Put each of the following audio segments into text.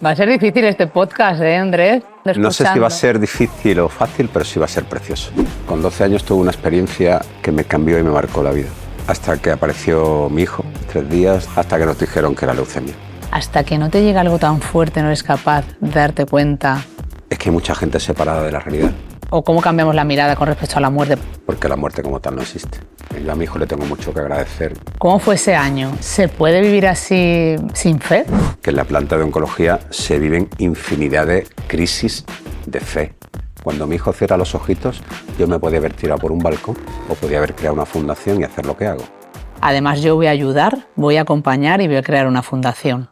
Va a ser difícil este podcast, Andrés? No sé si va a ser difícil o fácil, pero sí va a ser precioso. Con 12 años tuve una experiencia que me cambió y me marcó la vida. Hasta que apareció mi hijo, 3 días, hasta que nos dijeron que era leucemia. Hasta que no te llega algo tan fuerte, no eres capaz de darte cuenta. Es que hay mucha gente separada de la realidad. ¿O cómo cambiamos la mirada con respecto a la muerte? Porque la muerte como tal no existe. Yo a mi hijo le tengo mucho que agradecer. ¿Cómo fue ese año? ¿Se puede vivir así sin fe? Que en la planta de oncología se viven infinidad de crisis de fe. Cuando mi hijo cierra los ojitos, yo me podía haber tirado por un balcón o podía haber creado una fundación y hacer lo que hago. Además, yo voy a ayudar, voy a acompañar y voy a crear una fundación.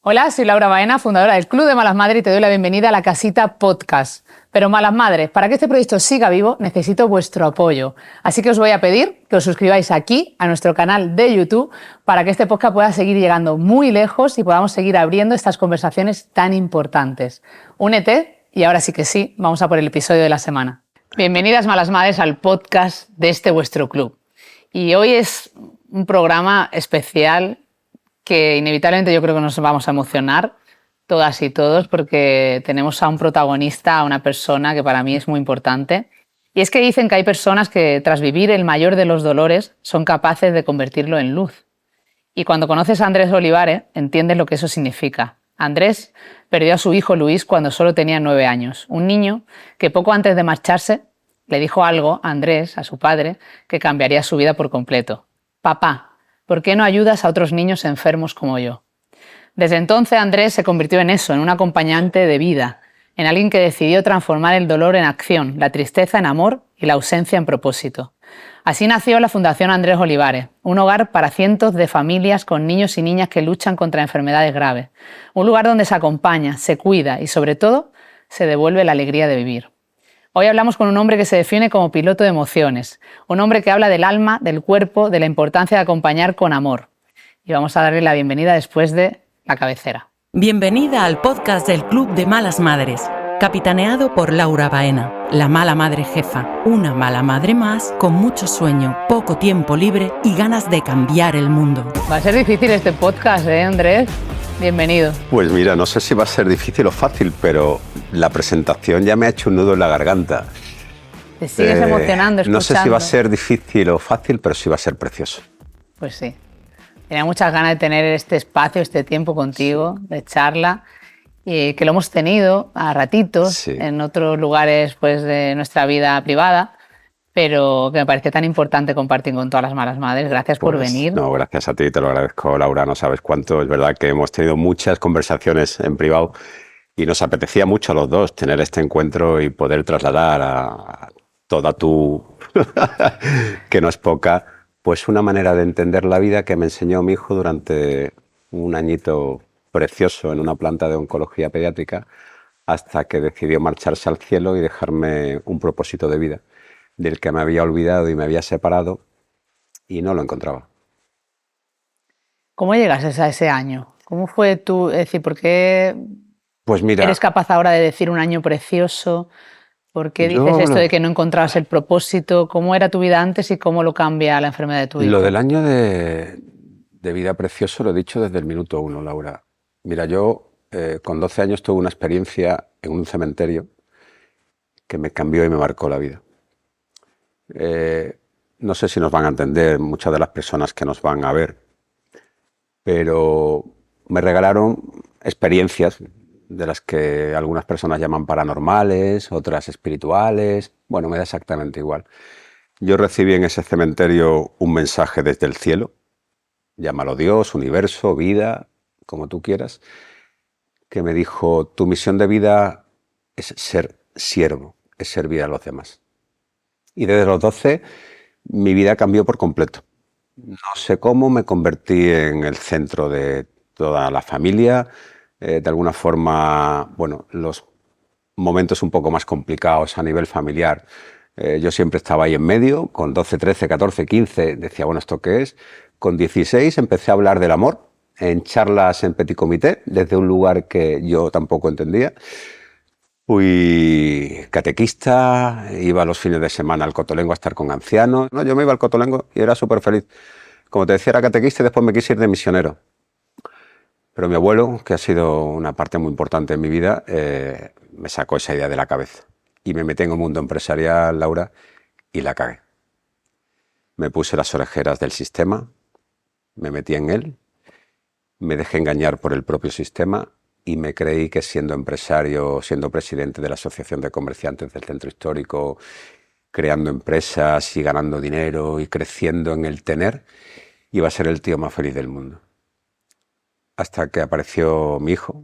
Hola, soy Laura Baena, fundadora del Club de Malas Madres y te doy la bienvenida a La Casita Podcast. Pero Malas Madres, para que este proyecto siga vivo, necesito vuestro apoyo. Así que os voy a pedir que os suscribáis aquí, a nuestro canal de YouTube, para que este podcast pueda seguir llegando muy lejos y podamos seguir abriendo estas conversaciones tan importantes. Únete y ahora sí que sí, vamos a por el episodio de la semana. Bienvenidas Malas Madres al podcast de este vuestro club. Y hoy es un programa especial que inevitablemente yo creo que nos vamos a emocionar todas y todos porque tenemos a un protagonista, a una persona que para mí es muy importante. Y es que dicen que hay personas que tras vivir el mayor de los dolores son capaces de convertirlo en luz. Y cuando conoces a Andrés Olivares entiendes lo que eso significa. Andrés perdió a su hijo Luis cuando solo tenía 9 años. Un niño que poco antes de marcharse le dijo algo a Andrés, a su padre, que cambiaría su vida por completo. Papá, ¿por qué no ayudas a otros niños enfermos como yo? Desde entonces Andrés se convirtió en eso, en un acompañante de vida, en alguien que decidió transformar el dolor en acción, la tristeza en amor y la ausencia en propósito. Así nació la Fundación Andrés Olivares, un hogar para cientos de familias con niños y niñas que luchan contra enfermedades graves. Un lugar donde se acompaña, se cuida y sobre todo se devuelve la alegría de vivir. Hoy hablamos con un hombre que se define como piloto de emociones, un hombre que habla del alma, del cuerpo, de la importancia de acompañar con amor. Y vamos a darle la bienvenida después de la cabecera. Bienvenida al podcast del Club de Malas Madres, capitaneado por Laura Baena, la mala madre jefa, una mala madre más con mucho sueño, poco tiempo libre y ganas de cambiar el mundo. Va a ser difícil este podcast, Andrés? Bienvenido. Pues mira, no sé si va a ser difícil o fácil, pero la presentación ya me ha hecho un nudo en la garganta. Te sigues emocionando escuchando. No sé si va a ser difícil o fácil, pero sí va a ser precioso. Pues sí. Tenía muchas ganas de tener este espacio, este tiempo contigo, de charla, y que lo hemos tenido a ratitos, sí, en otros lugares pues, de nuestra vida privada, pero que me parece tan importante compartir con todas las malas madres. Gracias por venir. No, gracias a ti, te lo agradezco, Laura, no sabes cuánto. Es verdad que hemos tenido muchas conversaciones en privado y nos apetecía mucho a los dos tener este encuentro y poder trasladar a toda tu, que no es poca, pues una manera de entender la vida que me enseñó mi hijo durante un añito precioso en una planta de oncología pediátrica hasta que decidió marcharse al cielo y dejarme un propósito de vida del que me había olvidado y me había separado y no lo encontraba. ¿Cómo llegas a ese año? ¿Cómo fue tú? Es decir, ¿por qué pues mira, eres capaz ahora de decir un año precioso? ¿Por qué dices esto de que no encontrabas el propósito? ¿Cómo era tu vida antes y cómo lo cambia la enfermedad de tu hijo? Lo del año de vida precioso lo he dicho desde el minuto 1, Laura. Mira, yo con 12 años tuve una experiencia en un cementerio que me cambió y me marcó la vida. No sé si nos van a entender muchas de las personas que nos van a ver, pero me regalaron experiencias de las que algunas personas llaman paranormales, otras espirituales. Bueno, me da exactamente igual. Yo recibí en ese cementerio un mensaje desde el cielo, llámalo Dios, universo, vida, como tú quieras, que me dijo, tu misión de vida es ser siervo, es servir a los demás. Y desde los 12 mi vida cambió por completo. No sé cómo me convertí en el centro de toda la familia. De alguna forma, bueno, los momentos un poco más complicados a nivel familiar, yo siempre estaba ahí en medio. Con 12, 13, 14, 15 decía, bueno, ¿esto qué es? Con 16 empecé a hablar del amor en charlas en petit comité, desde un lugar que yo tampoco entendía. Fui catequista, iba los fines de semana al Cotolengo a estar con ancianos. No, yo me iba al Cotolengo y era súper feliz. Como te decía, era catequista y después me quise ir de misionero. Pero mi abuelo, que ha sido una parte muy importante en mi vida, me sacó esa idea de la cabeza. Y me metí en el mundo empresarial, Laura, y la cagué. Me puse las orejeras del sistema, me metí en él, me dejé engañar por el propio sistema y me creí que siendo empresario, siendo presidente de la Asociación de Comerciantes del Centro Histórico, creando empresas y ganando dinero y creciendo en el tener, iba a ser el tío más feliz del mundo. Hasta que apareció mi hijo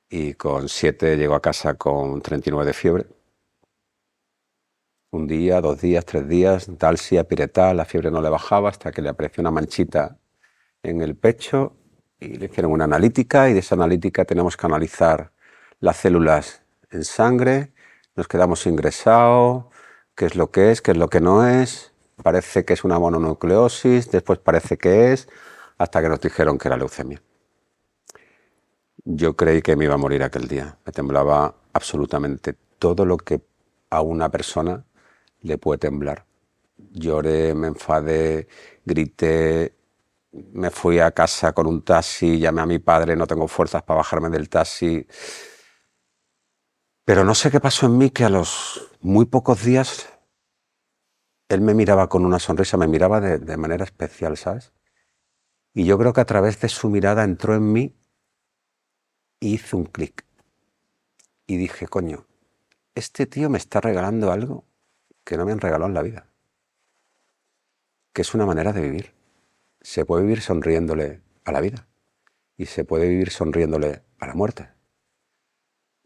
y con 7 llegó a casa con 39 de fiebre. Un día, 2 días, 3 días, Dalsia, Piretal, la fiebre no le bajaba hasta que le apareció una manchita en el pecho y le hicieron una analítica y de esa analítica tenemos que analizar las células en sangre, nos quedamos ingresados, qué es lo que no es, parece que es una mononucleosis, después parece que es, hasta que nos dijeron que era leucemia. Yo creí que me iba a morir aquel día, me temblaba absolutamente todo lo que a una persona le puede temblar. Lloré, me enfadé, grité, me fui a casa con un taxi, llamé a mi padre, no tengo fuerzas para bajarme del taxi. Pero no sé qué pasó en mí, que a los muy pocos días él me miraba con una sonrisa, me miraba de manera especial, ¿sabes? Y yo creo que a través de su mirada entró en mí y hizo un clic. Y dije, coño, este tío me está regalando algo que no me han regalado en la vida, que es una manera de vivir. Se puede vivir sonriéndole a la vida y se puede vivir sonriéndole a la muerte.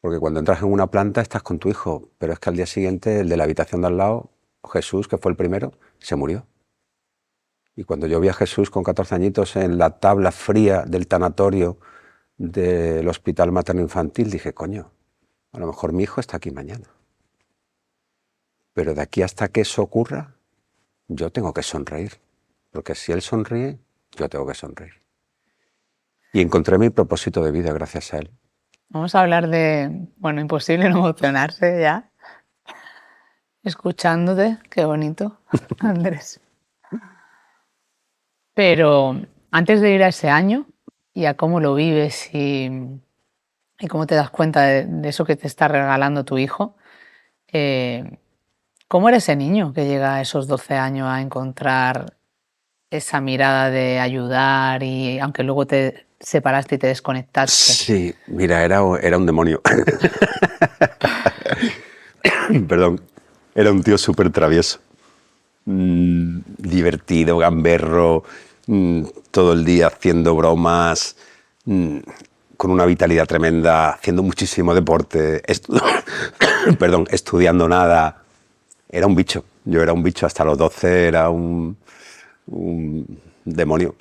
Porque cuando entras en una planta estás con tu hijo, pero es que al día siguiente el de la habitación de al lado, Jesús, que fue el primero, se murió. Y cuando yo vi a Jesús con 14 añitos en la tabla fría del tanatorio del Hospital Materno Infantil, dije, coño, a lo mejor mi hijo está aquí mañana. Pero de aquí hasta que eso ocurra, yo tengo que sonreír. Porque si él sonríe, yo tengo que sonreír. Y encontré mi propósito de vida gracias a él. Vamos a hablar de, bueno, imposible no emocionarse ya. Escuchándote, qué bonito, Andrés. Pero antes de ir a ese año y a cómo lo vives y cómo te das cuenta de eso que te está regalando tu hijo, ¿cómo era ese niño que llega a esos 12 años a encontrar esa mirada de ayudar y aunque luego te separaste y te desconectaste? Sí, mira, era un demonio. Perdón, era un tío súper travieso. Divertido, gamberro, todo el día haciendo bromas, con una vitalidad tremenda, haciendo muchísimo deporte, perdón, estudiando nada. Era un bicho. Yo era un bicho hasta los 12, era un demonio.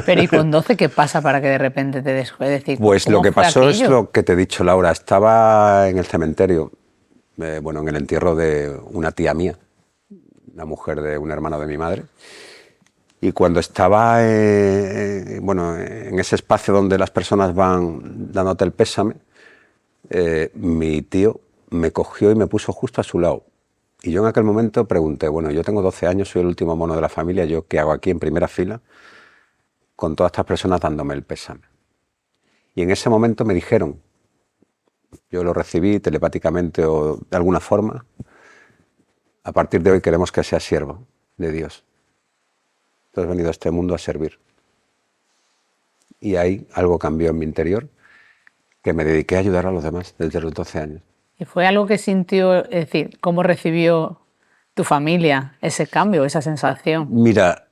Pero ¿y con 12 qué pasa para que de repente te descuides? Pues lo que pasó es lo que te he dicho, Laura. Estaba en el cementerio, bueno, en el entierro de una tía mía, la mujer de un hermano de mi madre. Y cuando estaba bueno, en ese espacio donde las personas van dándote el pésame, mi tío me cogió y me puso justo a su lado. Y yo en aquel momento pregunté, bueno, yo tengo 12 años, soy el último mono de la familia, ¿yo qué hago aquí en primera fila con todas estas personas dándome el pésame? Y en ese momento me dijeron, yo lo recibí telepáticamente o de alguna forma, a partir de hoy queremos que seas siervo de Dios. Tú has venido a este mundo a servir. Y ahí algo cambió en mi interior, que me dediqué a ayudar a los demás desde los 12 años. ¿Y fue algo que sintió, es decir, cómo recibió tu familia ese cambio, esa sensación? Mira,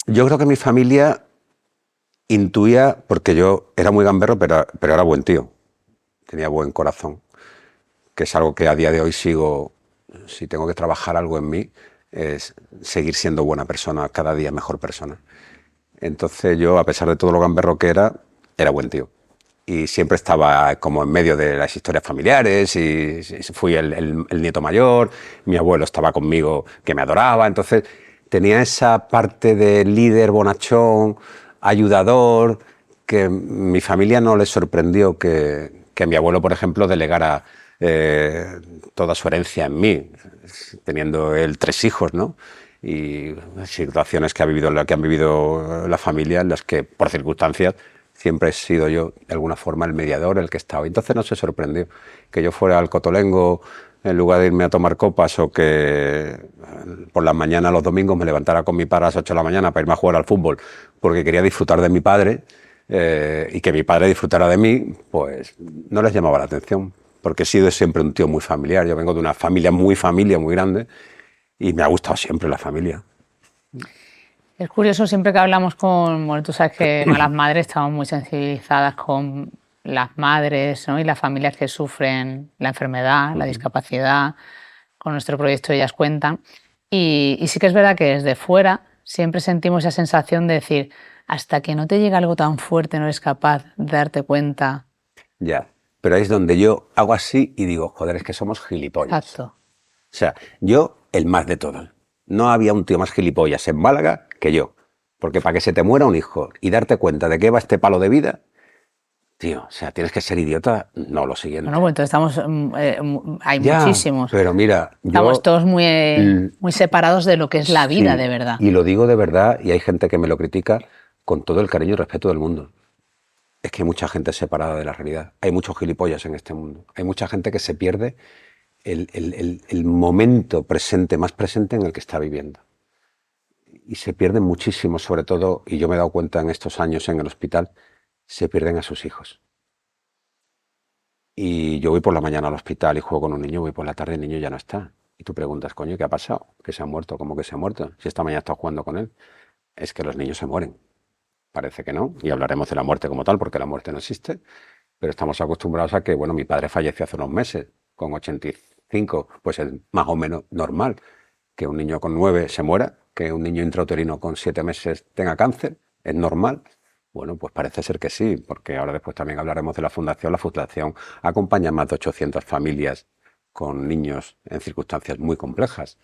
yo creo que mi familia intuía, porque yo era muy gamberro, pero era buen tío, tenía buen corazón, que es algo que a día de hoy sigo, si tengo que trabajar algo en mí, es seguir siendo buena persona, cada día mejor persona. Entonces yo, a pesar de todo lo gamberro que era buen tío. Y siempre estaba como en medio de las historias familiares y fui el nieto mayor, mi abuelo estaba conmigo que me adoraba, entonces tenía esa parte de líder bonachón, ayudador, que mi familia no le sorprendió que mi abuelo, por ejemplo, delegara toda su herencia en mí, teniendo él 3 hijos, ¿no? y situaciones que han vivido la familia, en las que, por circunstancias, siempre he sido yo, de alguna forma, el mediador, el que estaba. Entonces no se sorprendió que yo fuera al Cotolengo en lugar de irme a tomar copas, o que por las mañanas, los domingos, me levantara con mi padre a las 8 de la mañana para irme a jugar al fútbol, porque quería disfrutar de mi padre, y que mi padre disfrutara de mí, pues no les llamaba la atención, porque he sido siempre un tío muy familiar. Yo vengo de una familia, muy grande, y me ha gustado siempre la familia. Es curioso, siempre que hablamos con, bueno, tú sabes que Malas Madres estamos muy sensibilizadas con las madres, ¿no? Y las familias que sufren la enfermedad, la discapacidad. Con nuestro proyecto Ellas Cuentan. Y sí que es verdad que desde fuera siempre sentimos esa sensación de decir, hasta que no te llega algo tan fuerte no eres capaz de darte cuenta. Ya, pero ahí es donde yo hago así y digo, joder, es que somos gilipollas. Exacto. O sea, yo el más de todos. No había un tío más gilipollas en Málaga que yo. Porque para que se te muera un hijo y darte cuenta de qué va este palo de vida, tío, o sea, tienes que ser idiota. No, lo siguiente. Bueno, pues entonces estamos, hay Ya, muchísimos. Pero mira, estamos todos muy separados de lo que es la vida, sí, de verdad. Y lo digo de verdad, y hay gente que me lo critica con todo el cariño y respeto del mundo. Es que hay mucha gente separada de la realidad. Hay muchos gilipollas en este mundo. Hay mucha gente que se pierde el momento presente, más presente en el que está viviendo. Y se pierden muchísimo, sobre todo, y yo me he dado cuenta en estos años en el hospital, se pierden a sus hijos. Y yo voy por la mañana al hospital y juego con un niño, voy por la tarde y el niño ya no está. Y tú preguntas, coño, ¿qué ha pasado? ¿Que se ha muerto? ¿Cómo que se ha muerto? Si esta mañana he estado jugando con él. Es que los niños se mueren. Parece que no, y hablaremos de la muerte como tal, porque la muerte no existe, pero estamos acostumbrados a que, bueno, mi padre falleció hace unos meses, con 85, pues es más o menos normal que un niño con 9 se muera, que un niño intrauterino con 7 meses tenga cáncer, es normal. Bueno, pues parece ser que sí, porque ahora después también hablaremos de la Fundación. La Fundación acompaña a más de 800 familias con niños en circunstancias muy complejas,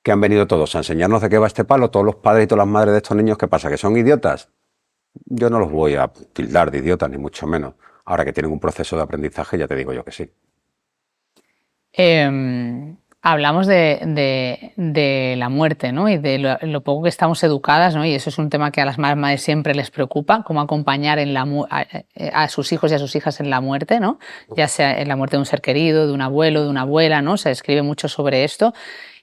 que han venido todos a enseñarnos de qué va este palo, todos los padres y todas las madres de estos niños. ¿Qué pasa? ¿Que son idiotas? Yo no los voy a tildar de idiotas, ni mucho menos. Ahora que tienen un proceso de aprendizaje, ya te digo yo que sí. Hablamos de la muerte, ¿no? Y de lo poco que estamos educadas, ¿no? Y eso es un tema que a las madres siempre les preocupa, cómo acompañar a sus hijos y a sus hijas en la muerte, ¿no? Ya sea en la muerte de un ser querido, de un abuelo, de una abuela, ¿no? Se escribe mucho sobre esto.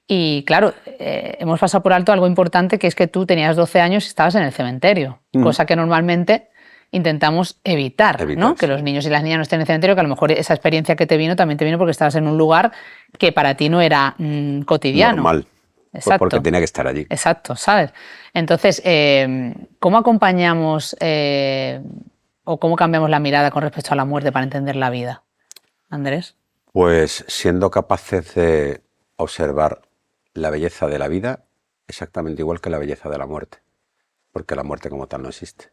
Y claro, hemos pasado por alto algo importante, que es que tú tenías 12 años y estabas en el cementerio, cosa que normalmente intentamos evitar, ¿no? Sí. Que los niños y las niñas no estén en el cementerio, que a lo mejor esa experiencia que te vino también te vino porque estabas en un lugar que para ti no era cotidiano. Normal. Exacto. Pues porque tenía que estar allí. Exacto, ¿sabes? Entonces, ¿cómo acompañamos o cómo cambiamos la mirada con respecto a la muerte para entender la vida? Andrés. Pues siendo capaces de observar la belleza de la vida exactamente igual que la belleza de la muerte, porque la muerte como tal no existe.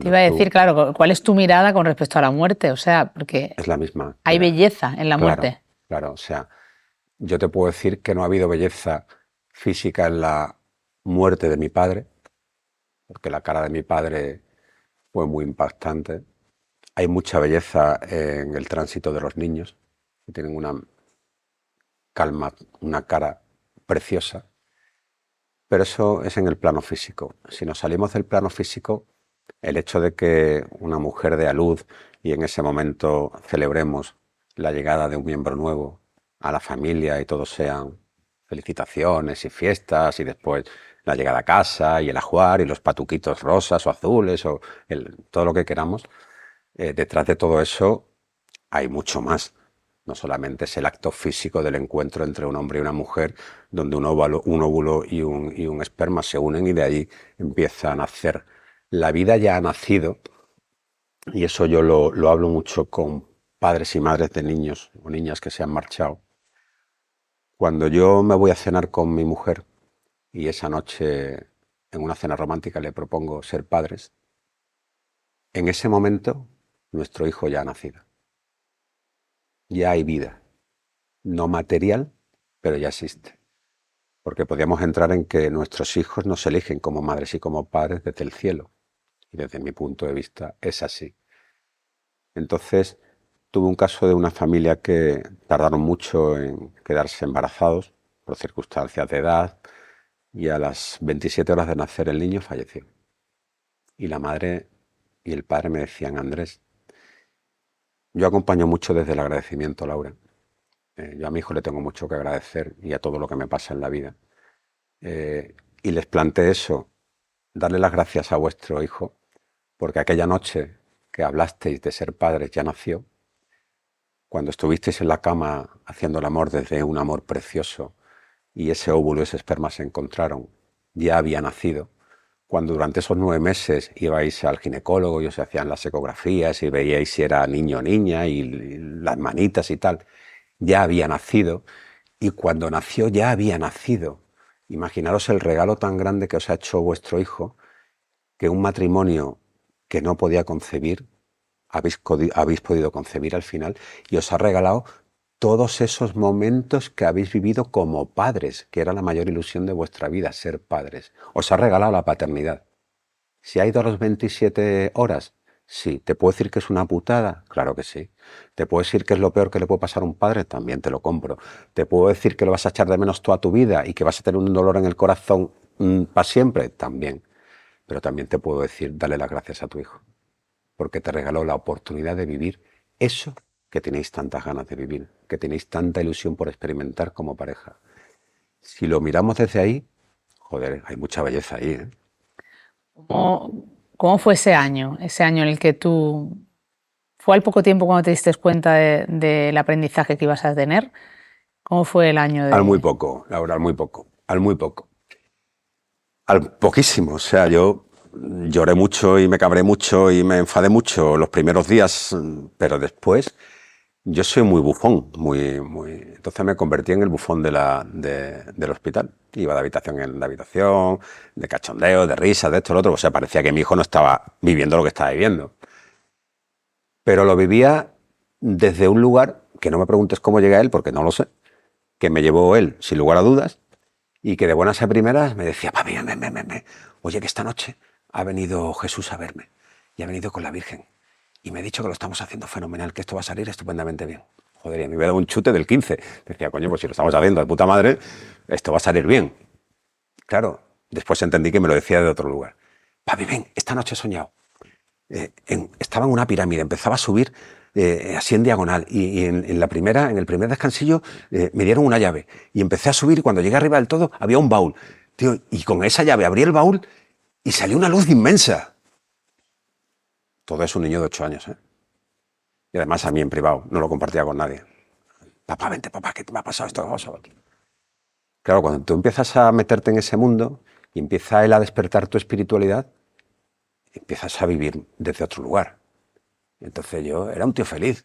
Te iba a decir, claro, ¿cuál es tu mirada con respecto a la muerte? O sea, porque es la misma. Hay belleza en la muerte. Claro, o sea, yo te puedo decir que no ha habido belleza física en la muerte de mi padre, porque la cara de mi padre fue muy impactante. Hay mucha belleza en el tránsito de los niños, que tienen una calma, una cara preciosa, pero eso es en el plano físico. Si nos salimos del plano físico, el hecho de que una mujer dé a luz y en ese momento celebremos la llegada de un miembro nuevo a la familia y todos sean felicitaciones y fiestas, y después la llegada a casa y el ajuar y los patuquitos rosas o azules o todo lo que queramos, detrás de todo eso hay mucho más. No solamente es el acto físico del encuentro entre un hombre y una mujer, donde un óvulo y un esperma se unen y de ahí empieza a nacer. La vida ya ha nacido, y eso yo lo hablo mucho con padres y madres de niños o niñas que se han marchado. Cuando yo me voy a cenar con mi mujer y esa noche en una cena romántica le propongo ser padres, en ese momento nuestro hijo ya ha nacido. Ya hay vida, no material, pero ya existe. Porque podríamos entrar en que nuestros hijos nos eligen como madres y como padres desde el cielo. Y desde mi punto de vista es así. Entonces, tuve un caso de una familia que tardaron mucho en quedarse embarazados por circunstancias de edad, y a las 27 horas de nacer el niño falleció. Y la madre y el padre me decían: Andrés, yo acompaño mucho desde el agradecimiento, Laura. Yo a mi hijo le tengo mucho que agradecer y a todo lo que me pasa en la vida. Y les planteé eso, darle las gracias a vuestro hijo, porque aquella noche que hablasteis de ser padres ya nació. Cuando estuvisteis en la cama haciendo el amor desde un amor precioso y ese óvulo y ese esperma se encontraron, ya había nacido. Cuando durante esos 9 meses ibais al ginecólogo y os hacían las ecografías y veíais si era niño o niña y las manitas y tal, ya había nacido. Y cuando nació ya había nacido. Imaginaros el regalo tan grande que os ha hecho vuestro hijo, que un matrimonio que no podía concebir, habéis podido concebir al final, y os ha regalado todos esos momentos que habéis vivido como padres, que era la mayor ilusión de vuestra vida, ser padres. Os ha regalado la paternidad. ¿Se ha ido a las 27 horas? Sí. ¿Te puedo decir que es una putada? Claro que sí. ¿Te puedo decir que es lo peor que le puede pasar a un padre? También te lo compro. ¿Te puedo decir que lo vas a echar de menos toda tu vida y que vas a tener un dolor en el corazón para siempre? También. Pero también te puedo decir, dale las gracias a tu hijo, porque te regaló la oportunidad de vivir eso que tenéis tantas ganas de vivir, que tenéis tanta ilusión por experimentar como pareja. Si lo miramos desde ahí, joder, hay mucha belleza ahí, ¿eh? ¿Cómo fue ese año en el que tú... ¿Fue al poco tiempo cuando te diste cuenta del aprendizaje que ibas a tener? ¿Cómo fue el año de...? Al muy poco, Laura, al muy poco, al muy poco. Al poquísimo, o sea, yo lloré mucho y me cabré mucho y me enfadé mucho los primeros días, pero después yo soy muy bufón, entonces me convertí en el bufón del hospital. Iba de habitación en habitación, de cachondeo, de risa, de esto, lo otro. O sea, parecía que mi hijo no estaba viviendo lo que estaba viviendo. Pero lo vivía desde un lugar, que no me preguntes cómo llegué a él, porque no lo sé, que me llevó él, sin lugar a dudas, y que de buenas a primeras me decía: papi, oye, que esta noche ha venido Jesús a verme y ha venido con la Virgen y me ha dicho que lo estamos haciendo fenomenal, que esto va a salir estupendamente bien. Joder, y a mí me daba un chute del 15. Decía: coño, pues si lo estamos haciendo de puta madre, esto va a salir bien. Claro, después entendí que me lo decía de otro lugar. Papi, ven, esta noche he soñado. Estaba en una pirámide, empezaba a subir así en diagonal y en el primer descansillo me dieron una llave y empecé a subir y cuando llegué arriba del todo había un baúl, tío, y con esa llave abrí el baúl y salió una luz inmensa. Todo es un niño de 8 años, ¿eh? Y además a mí en privado, no lo compartía con nadie. Papá, vente, papá, ¿qué te me ha pasado esto? Vamos a ver. Claro, cuando tú empiezas a meterte en ese mundo y empieza él a despertar tu espiritualidad, empiezas a vivir desde otro lugar. Entonces yo era un tío feliz.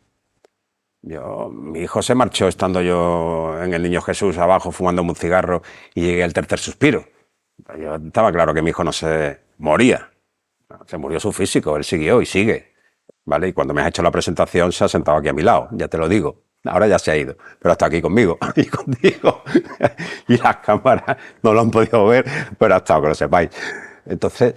Mi hijo se marchó estando yo en el Niño Jesús abajo fumando un cigarro y llegué al tercer suspiro. Yo estaba claro que mi hijo no se moría. Se murió su físico, él siguió y sigue. ¿Vale? Y cuando me has hecho la presentación se ha sentado aquí a mi lado, ya te lo digo. Ahora ya se ha ido, pero está aquí conmigo y contigo. Y las cámaras no lo han podido ver, pero ha estado, que lo sepáis. Entonces,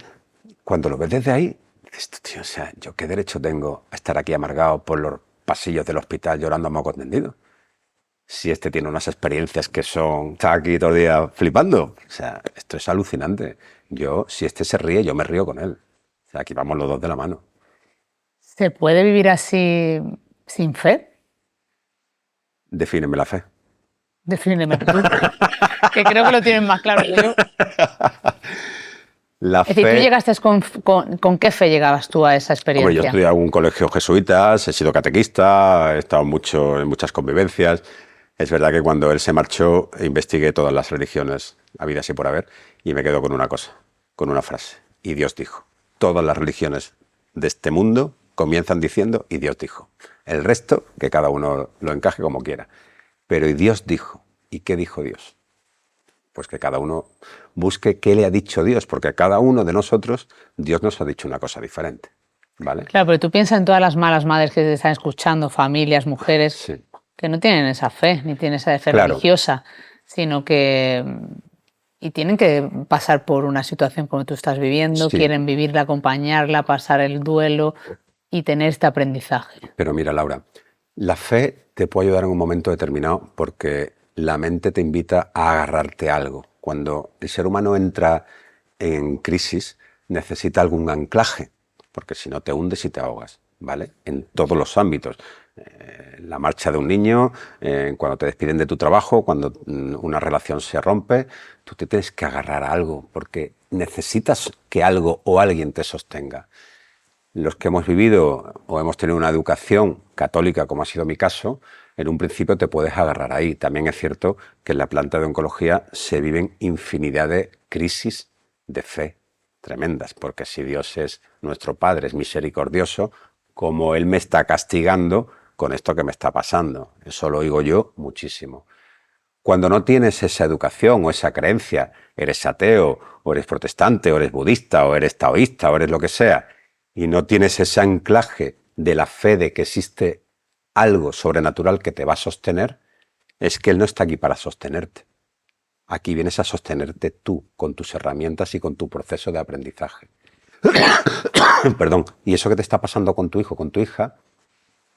cuando lo ves desde ahí, dices: tío, o sea, ¿yo qué derecho tengo a estar aquí amargado por los pasillos del hospital llorando a moco tendido? Si este tiene unas experiencias que son... Está aquí todo el día flipando. O sea, esto es alucinante. Si este se ríe, yo me río con él. O sea, aquí vamos los dos de la mano. ¿Se puede vivir así sin fe? Defíneme la fe. Defíneme tú, que creo que lo tienes más claro que yo. La Es decir, fe... ¿tú llegaste con qué fe llegabas tú a esa experiencia? Hombre, yo he estudiado en un colegio jesuita, he sido catequista, he estado mucho en muchas convivencias. Es verdad que cuando él se marchó investigué todas las religiones habidas y por haber y me quedo con una cosa, con una frase. Y Dios dijo. Todas las religiones de este mundo comienzan diciendo y Dios dijo. El resto, que cada uno lo encaje como quiera. Pero y Dios dijo. ¿Y qué dijo Dios? Pues que cada uno busque qué le ha dicho Dios, porque a cada uno de nosotros Dios nos ha dicho una cosa diferente, ¿vale? Claro, pero tú piensas en todas las malas madres que te están escuchando, familias, mujeres, Sí. que no tienen esa fe, ni tienen esa fe religiosa, sino que... Y tienen que pasar por una situación como tú estás viviendo, Sí. quieren vivirla, acompañarla, pasar el duelo y tener este aprendizaje. Pero mira, Laura, la fe te puede ayudar en un momento determinado porque la mente te invita a agarrarte a algo. Cuando el ser humano entra en crisis, necesita algún anclaje, porque si no te hundes y te ahogas, ¿vale? En todos los ámbitos. La marcha de un niño, cuando te despiden de tu trabajo, cuando una relación se rompe, tú te tienes que agarrar a algo, porque necesitas que algo o alguien te sostenga. Los que hemos vivido o hemos tenido una educación católica, como ha sido mi caso, en un principio te puedes agarrar ahí. También es cierto que en la planta de oncología se viven infinidad de crisis de fe tremendas, porque si Dios es nuestro Padre, es misericordioso, como Él me está castigando con esto que me está pasando. Eso lo oigo yo muchísimo. Cuando no tienes esa educación o esa creencia, eres ateo, o eres protestante, o eres budista, o eres taoísta, o eres lo que sea, y no tienes ese anclaje de la fe de que existe algo sobrenatural que te va a sostener, es que Él no está aquí para sostenerte. Aquí vienes a sostenerte tú, con tus herramientas y con tu proceso de aprendizaje. Perdón. Y eso que te está pasando con tu hijo, con tu hija,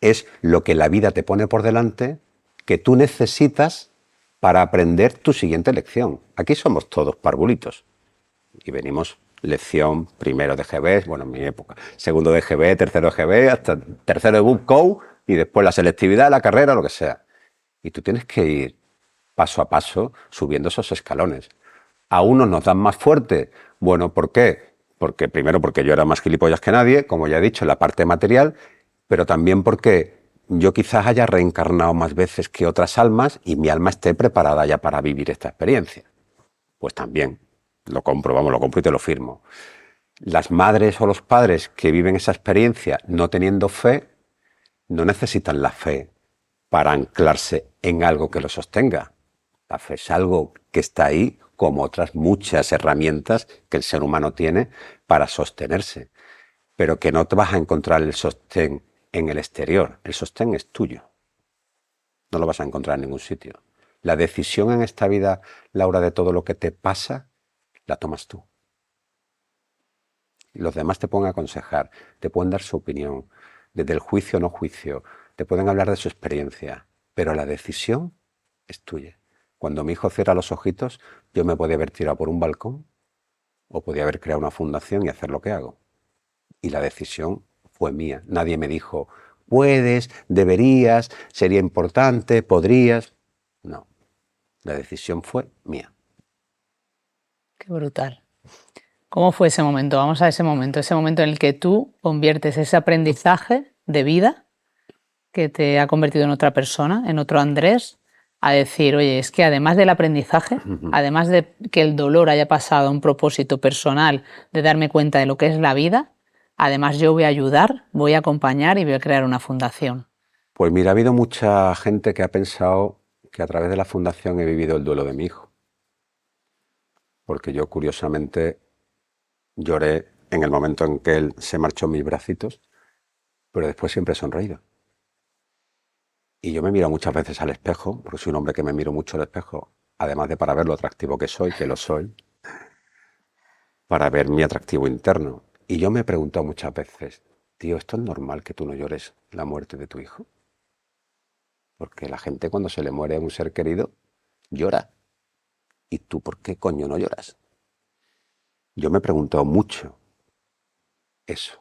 es lo que la vida te pone por delante, que tú necesitas para aprender tu siguiente lección. Aquí somos todos parvulitos. Y venimos lección primero de GB, bueno, en mi época, segundo de GB, tercero de GB, hasta tercero de Book y después la selectividad, la carrera, lo que sea. Y tú tienes que ir paso a paso subiendo esos escalones. A unos nos dan más fuerte. Bueno, ¿por qué? Porque primero porque yo era más gilipollas que nadie, como ya he dicho, en la parte material, pero también porque yo quizás haya reencarnado más veces que otras almas y mi alma esté preparada ya para vivir esta experiencia. Pues también, lo compro y te lo firmo. Las madres o los padres que viven esa experiencia no teniendo fe, no necesitan la fe para anclarse en algo que lo sostenga. La fe es algo que está ahí, como otras muchas herramientas que el ser humano tiene para sostenerse, pero que no te vas a encontrar el sostén en el exterior. El sostén es tuyo. No lo vas a encontrar en ningún sitio. La decisión en esta vida, Laura, de todo lo que te pasa, la tomas tú. Los demás te pueden aconsejar, te pueden dar su opinión, desde el juicio o no juicio, te pueden hablar de su experiencia, pero la decisión es tuya. Cuando mi hijo cierra los ojitos, yo me podía haber tirado por un balcón o podía haber creado una fundación y hacer lo que hago. Y la decisión fue mía. Nadie me dijo, puedes, deberías, sería importante, podrías. No, la decisión fue mía. Qué brutal. ¿Cómo fue ese momento? Vamos a ese momento en el que tú conviertes ese aprendizaje de vida que te ha convertido en otra persona, en otro Andrés, a decir, oye, es que además del aprendizaje, además de que el dolor haya pasado a un propósito personal de darme cuenta de lo que es la vida, además yo voy a ayudar, voy a acompañar y voy a crear una fundación. Pues mira, ha habido mucha gente que ha pensado que a través de la fundación he vivido el duelo de mi hijo. Porque yo, curiosamente, lloré en el momento en que él se marchó en mis bracitos, pero después siempre he sonreído. Y yo me miro muchas veces al espejo, porque soy un hombre que me miro mucho al espejo, además de para ver lo atractivo que soy, que lo soy, para ver mi atractivo interno. Y yo me he preguntado muchas veces, tío, ¿esto es normal que tú no llores la muerte de tu hijo? Porque la gente cuando se le muere a un ser querido, llora. ¿Y tú por qué coño no lloras? Yo me he preguntado mucho eso.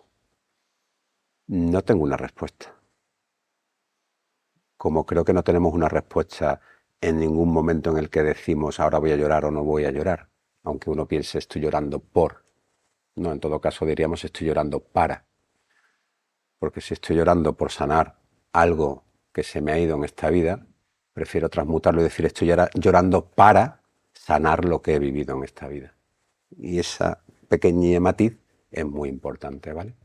No tengo una respuesta. Como creo que no tenemos una respuesta en ningún momento en el que decimos ahora voy a llorar o no voy a llorar, aunque uno piense estoy llorando por. No, en todo caso diríamos estoy llorando para. Porque si estoy llorando por sanar algo que se me ha ido en esta vida, prefiero transmutarlo y decir estoy llorando para sanar lo que he vivido en esta vida. Y esa pequeña matiz es muy importante, ¿vale?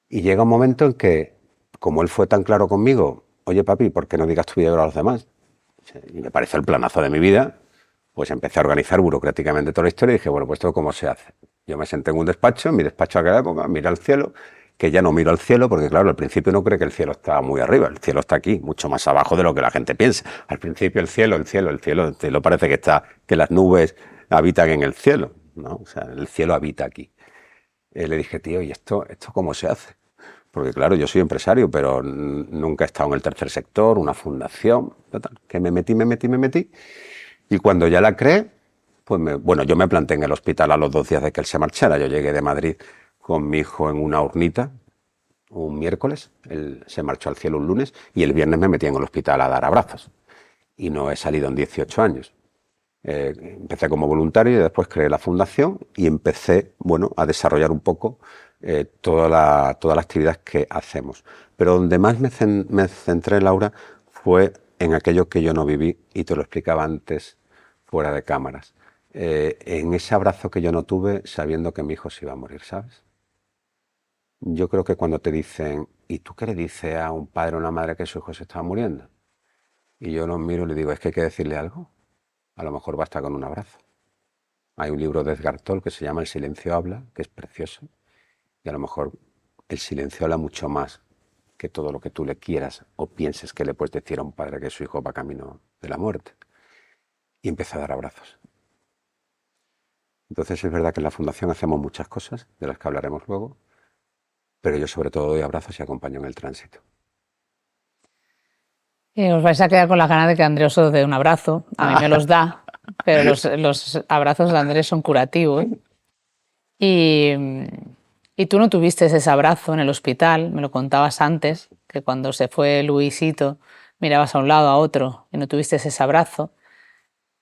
Y llega un momento en que, como él fue tan claro conmigo, oye papi, ¿por qué no digas tu vida a los demás? Y me pareció el planazo de mi vida, pues empecé a organizar burocráticamente toda la historia y dije, bueno, pues esto cómo se hace. Yo me senté en un despacho, en mi despacho de aquella época, miré al cielo, que ya no miro al cielo, porque claro, al principio uno cree que el cielo está muy arriba, el cielo está aquí, mucho más abajo de lo que la gente piensa. Al principio el cielo parece que está, que las nubes habitan en el cielo, ¿no? O sea, el cielo habita aquí. Le dije, tío, ¿y esto cómo se hace? Porque claro, yo soy empresario, pero nunca he estado en el tercer sector, una fundación, total, que me metí. Y cuando ya la creé, pues bueno, yo me planté en el hospital a los 2 días de que él se marchara. Yo llegué de Madrid con mi hijo en una urnita un miércoles, él se marchó al cielo un lunes y el viernes me metí en el hospital a dar abrazos. Y no he salido en 18 años. Empecé como voluntario y después creé la fundación y empecé, bueno, a desarrollar un poco toda la actividad que hacemos. Pero donde más me centré, Laura, fue en aquello que yo no viví y te lo explicaba antes fuera de cámaras. En ese abrazo que yo no tuve sabiendo que mi hijo se iba a morir, ¿sabes? Yo creo que cuando te dicen, ¿y tú qué le dices a un padre o una madre que su hijo se está muriendo? Y yo los miro y le digo, es que hay que decirle algo. A lo mejor basta con un abrazo. Hay un libro de Edgar Toll que se llama El silencio habla, que es precioso. Y a lo mejor el silencio habla mucho más que todo lo que tú le quieras o pienses que le puedes decir a un padre que su hijo va camino de la muerte. Y empieza a dar abrazos. Entonces es verdad que en la Fundación hacemos muchas cosas, de las que hablaremos luego, pero yo sobre todo doy abrazos y acompaño en el tránsito. Os vais a quedar con la ganas de que Andrés os dé un abrazo. A mí me los da, pero los abrazos de Andrés son curativos. Y tú no tuviste ese abrazo en el hospital, me lo contabas antes, que cuando se fue Luisito mirabas a un lado, a otro, y no tuviste ese abrazo.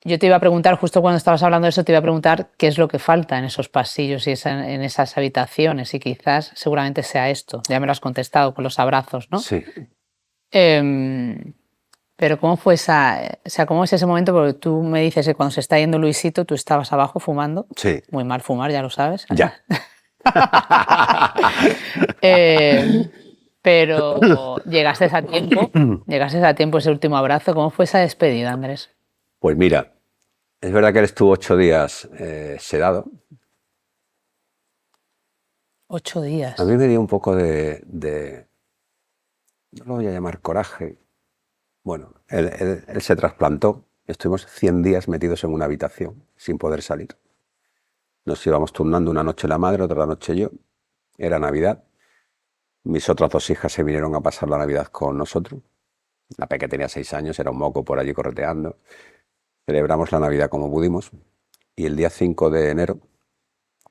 Yo te iba a preguntar, justo cuando estabas hablando de eso, te iba a preguntar qué es lo que falta en esos pasillos y en esas habitaciones, y quizás seguramente sea esto. Ya me lo has contestado con los abrazos, ¿no? Sí. Pero ¿cómo fue cómo es ese momento? Porque tú me dices que cuando se está yendo Luisito, tú estabas abajo fumando. Sí. Muy mal fumar, ya lo sabes. Ya. Pero llegaste a tiempo ese último abrazo. ¿Cómo fue esa despedida, Andrés? Pues mira, es verdad que él estuvo 8 días sedado. 8 días. A mí me dio un poco de no lo voy a llamar coraje. Bueno, él se trasplantó. Estuvimos 100 días metidos en una habitación sin poder salir. Nos íbamos turnando una noche la madre, otra noche yo. Era Navidad. Mis otras 2 hijas se vinieron a pasar la Navidad con nosotros. La pequeña tenía 6 años, era un moco por allí correteando. Celebramos la Navidad como pudimos y el día 5 de enero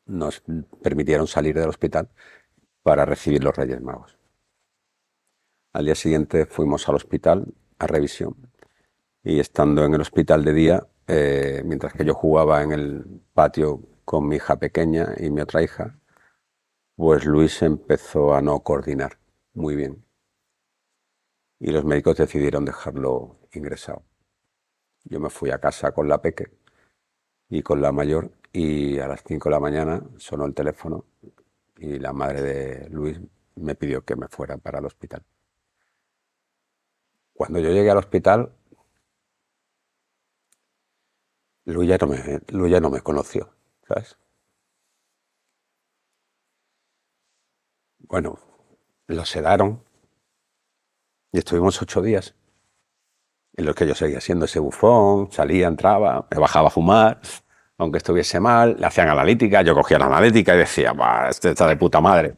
nos permitieron salir del hospital para recibir los Reyes Magos. Al día siguiente fuimos al hospital a revisión y estando en el hospital de día, mientras que yo jugaba en el patio con mi hija pequeña y mi otra hija, pues Luis empezó a no coordinar muy bien y los médicos decidieron dejarlo ingresado. Yo me fui a casa con la peque y con la mayor y a las 5 de la mañana sonó el teléfono y la madre de Luis me pidió que me fuera para el hospital. Cuando yo llegué al hospital, Luis ya no me conoció, ¿sabes? Bueno, lo sedaron y estuvimos 8 días en los que yo seguía siendo ese bufón, salía, entraba, me bajaba a fumar, aunque estuviese mal, le hacían analítica, yo cogía la analítica y decía, bah, este está de puta madre.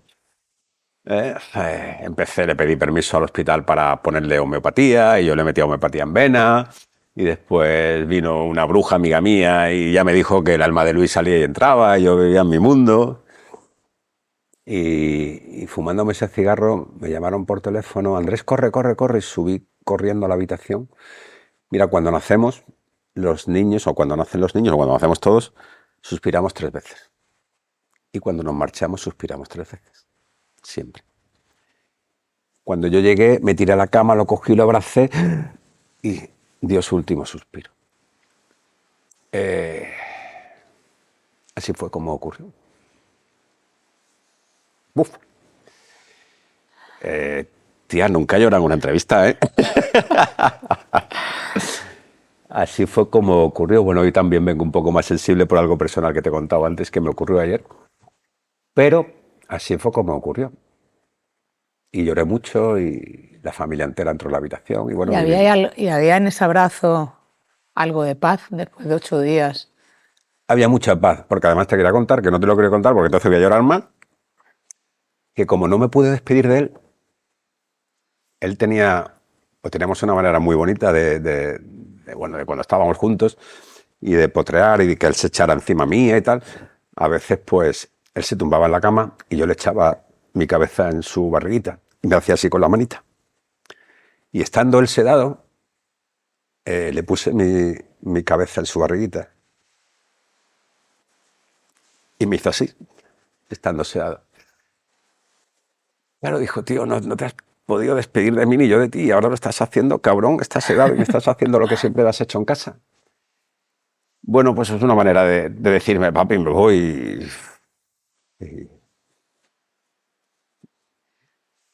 Le pedí permiso al hospital para ponerle homeopatía y yo le metía homeopatía en vena y después vino una bruja amiga mía y ya me dijo que el alma de Luis salía y entraba y yo vivía en mi mundo y fumándome ese cigarro me llamaron por teléfono, Andrés, corre, y subí corriendo a la habitación. Mira, cuando nacemos los niños o cuando nacen los niños o cuando nacemos todos suspiramos 3 veces y cuando nos marchamos suspiramos 3 veces. Siempre. Cuando yo llegué, me tiré a la cama, lo cogí, lo abracé y dio su último suspiro. Así fue como ocurrió. Uf. Tía, nunca llora en una entrevista, ¿eh? Así fue como ocurrió. Bueno, hoy también vengo un poco más sensible por algo personal que te he contado antes que me ocurrió ayer. Pero así fue como ocurrió. Y lloré mucho y la familia entera entró en la habitación. Y, bueno, había en ese abrazo algo de paz después de 8 días. Había mucha paz, porque además te quería contar, que no te lo quería contar porque entonces voy a llorar más, que como no me pude despedir de él teníamos una manera muy bonita de cuando estábamos juntos y de potrear y de que él se echara encima mía y tal. A veces, pues, él se tumbaba en la cama y yo le echaba mi cabeza en su barriguita y me hacía así con la manita. Y estando él sedado, le puse mi cabeza en su barriguita y me hizo así, estando sedado. Claro, dijo, tío, no te has podido despedir de mí ni yo de ti, y ahora lo estás haciendo, cabrón, estás sedado y me estás haciendo lo que siempre has hecho en casa. Bueno, pues es una manera de decirme, papi, me voy.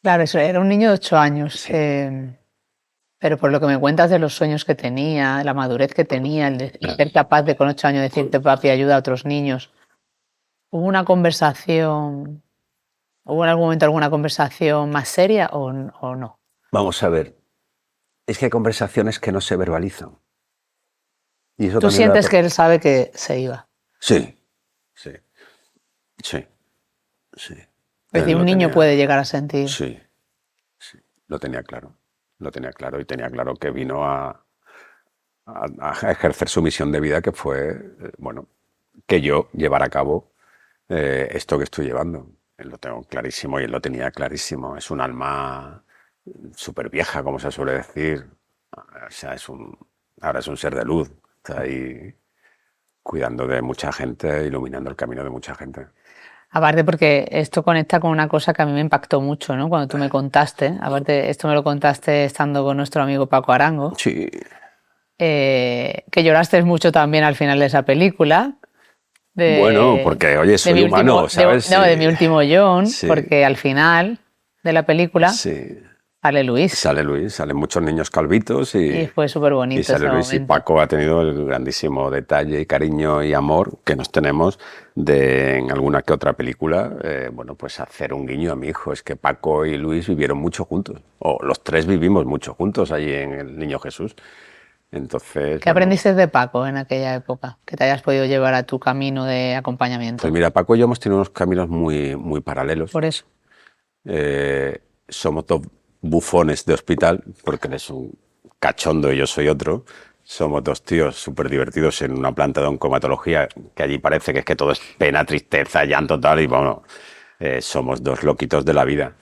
Claro, eso era un niño de 8 años. Sí. Pero por lo que me cuentas de los sueños que tenía, la madurez que tenía, el ser capaz de con 8 años decirte, papi, ayuda a otros niños. ¿Hubo una conversación, hubo en algún momento alguna conversación más seria o no? Vamos a ver, es que hay conversaciones que no se verbalizan. Y eso ¿Tú también sientes que él sabe que se iba? Sí. Es decir, un niño puede llegar a sentir. Sí, lo tenía claro y tenía claro que vino a ejercer su misión de vida, que fue, que yo llevara a cabo esto que estoy llevando. Lo tengo clarísimo y él lo tenía clarísimo. Es un alma súper vieja, como se suele decir. O sea, ahora es un ser de luz. Está ahí cuidando de mucha gente, iluminando el camino de mucha gente. Aparte porque esto conecta con una cosa que a mí me impactó mucho, ¿no? Cuando tú me contaste, aparte esto me lo contaste estando con nuestro amigo Paco Arango. Sí. Que lloraste mucho también al final de esa película. Bueno, porque, oye, soy humano, ¿sabes? De Mi último John, Sí. porque al final de la película sale Luis. Salen muchos niños calvitos y fue súper bonito. Y sale Luis momento. y Paco ha tenido el grandísimo detalle y cariño y amor que nos tenemos de en alguna que otra película, pues hacer un guiño a mi hijo. Es que Paco y Luis vivieron mucho juntos, o los tres vivimos mucho juntos allí en el Niño Jesús. Entonces, ¿qué aprendiste de Paco en aquella época que te hayas podido llevar a tu camino de acompañamiento? Pues mira, Paco y yo hemos tenido unos caminos muy, muy paralelos. Por eso. Somos dos bufones de hospital, porque él es un cachondo y yo soy otro. Somos dos tíos súper divertidos en una planta de oncomatología, que allí parece que es que todo es pena, tristeza, llanto, tal, y bueno, somos dos loquitos de la vida.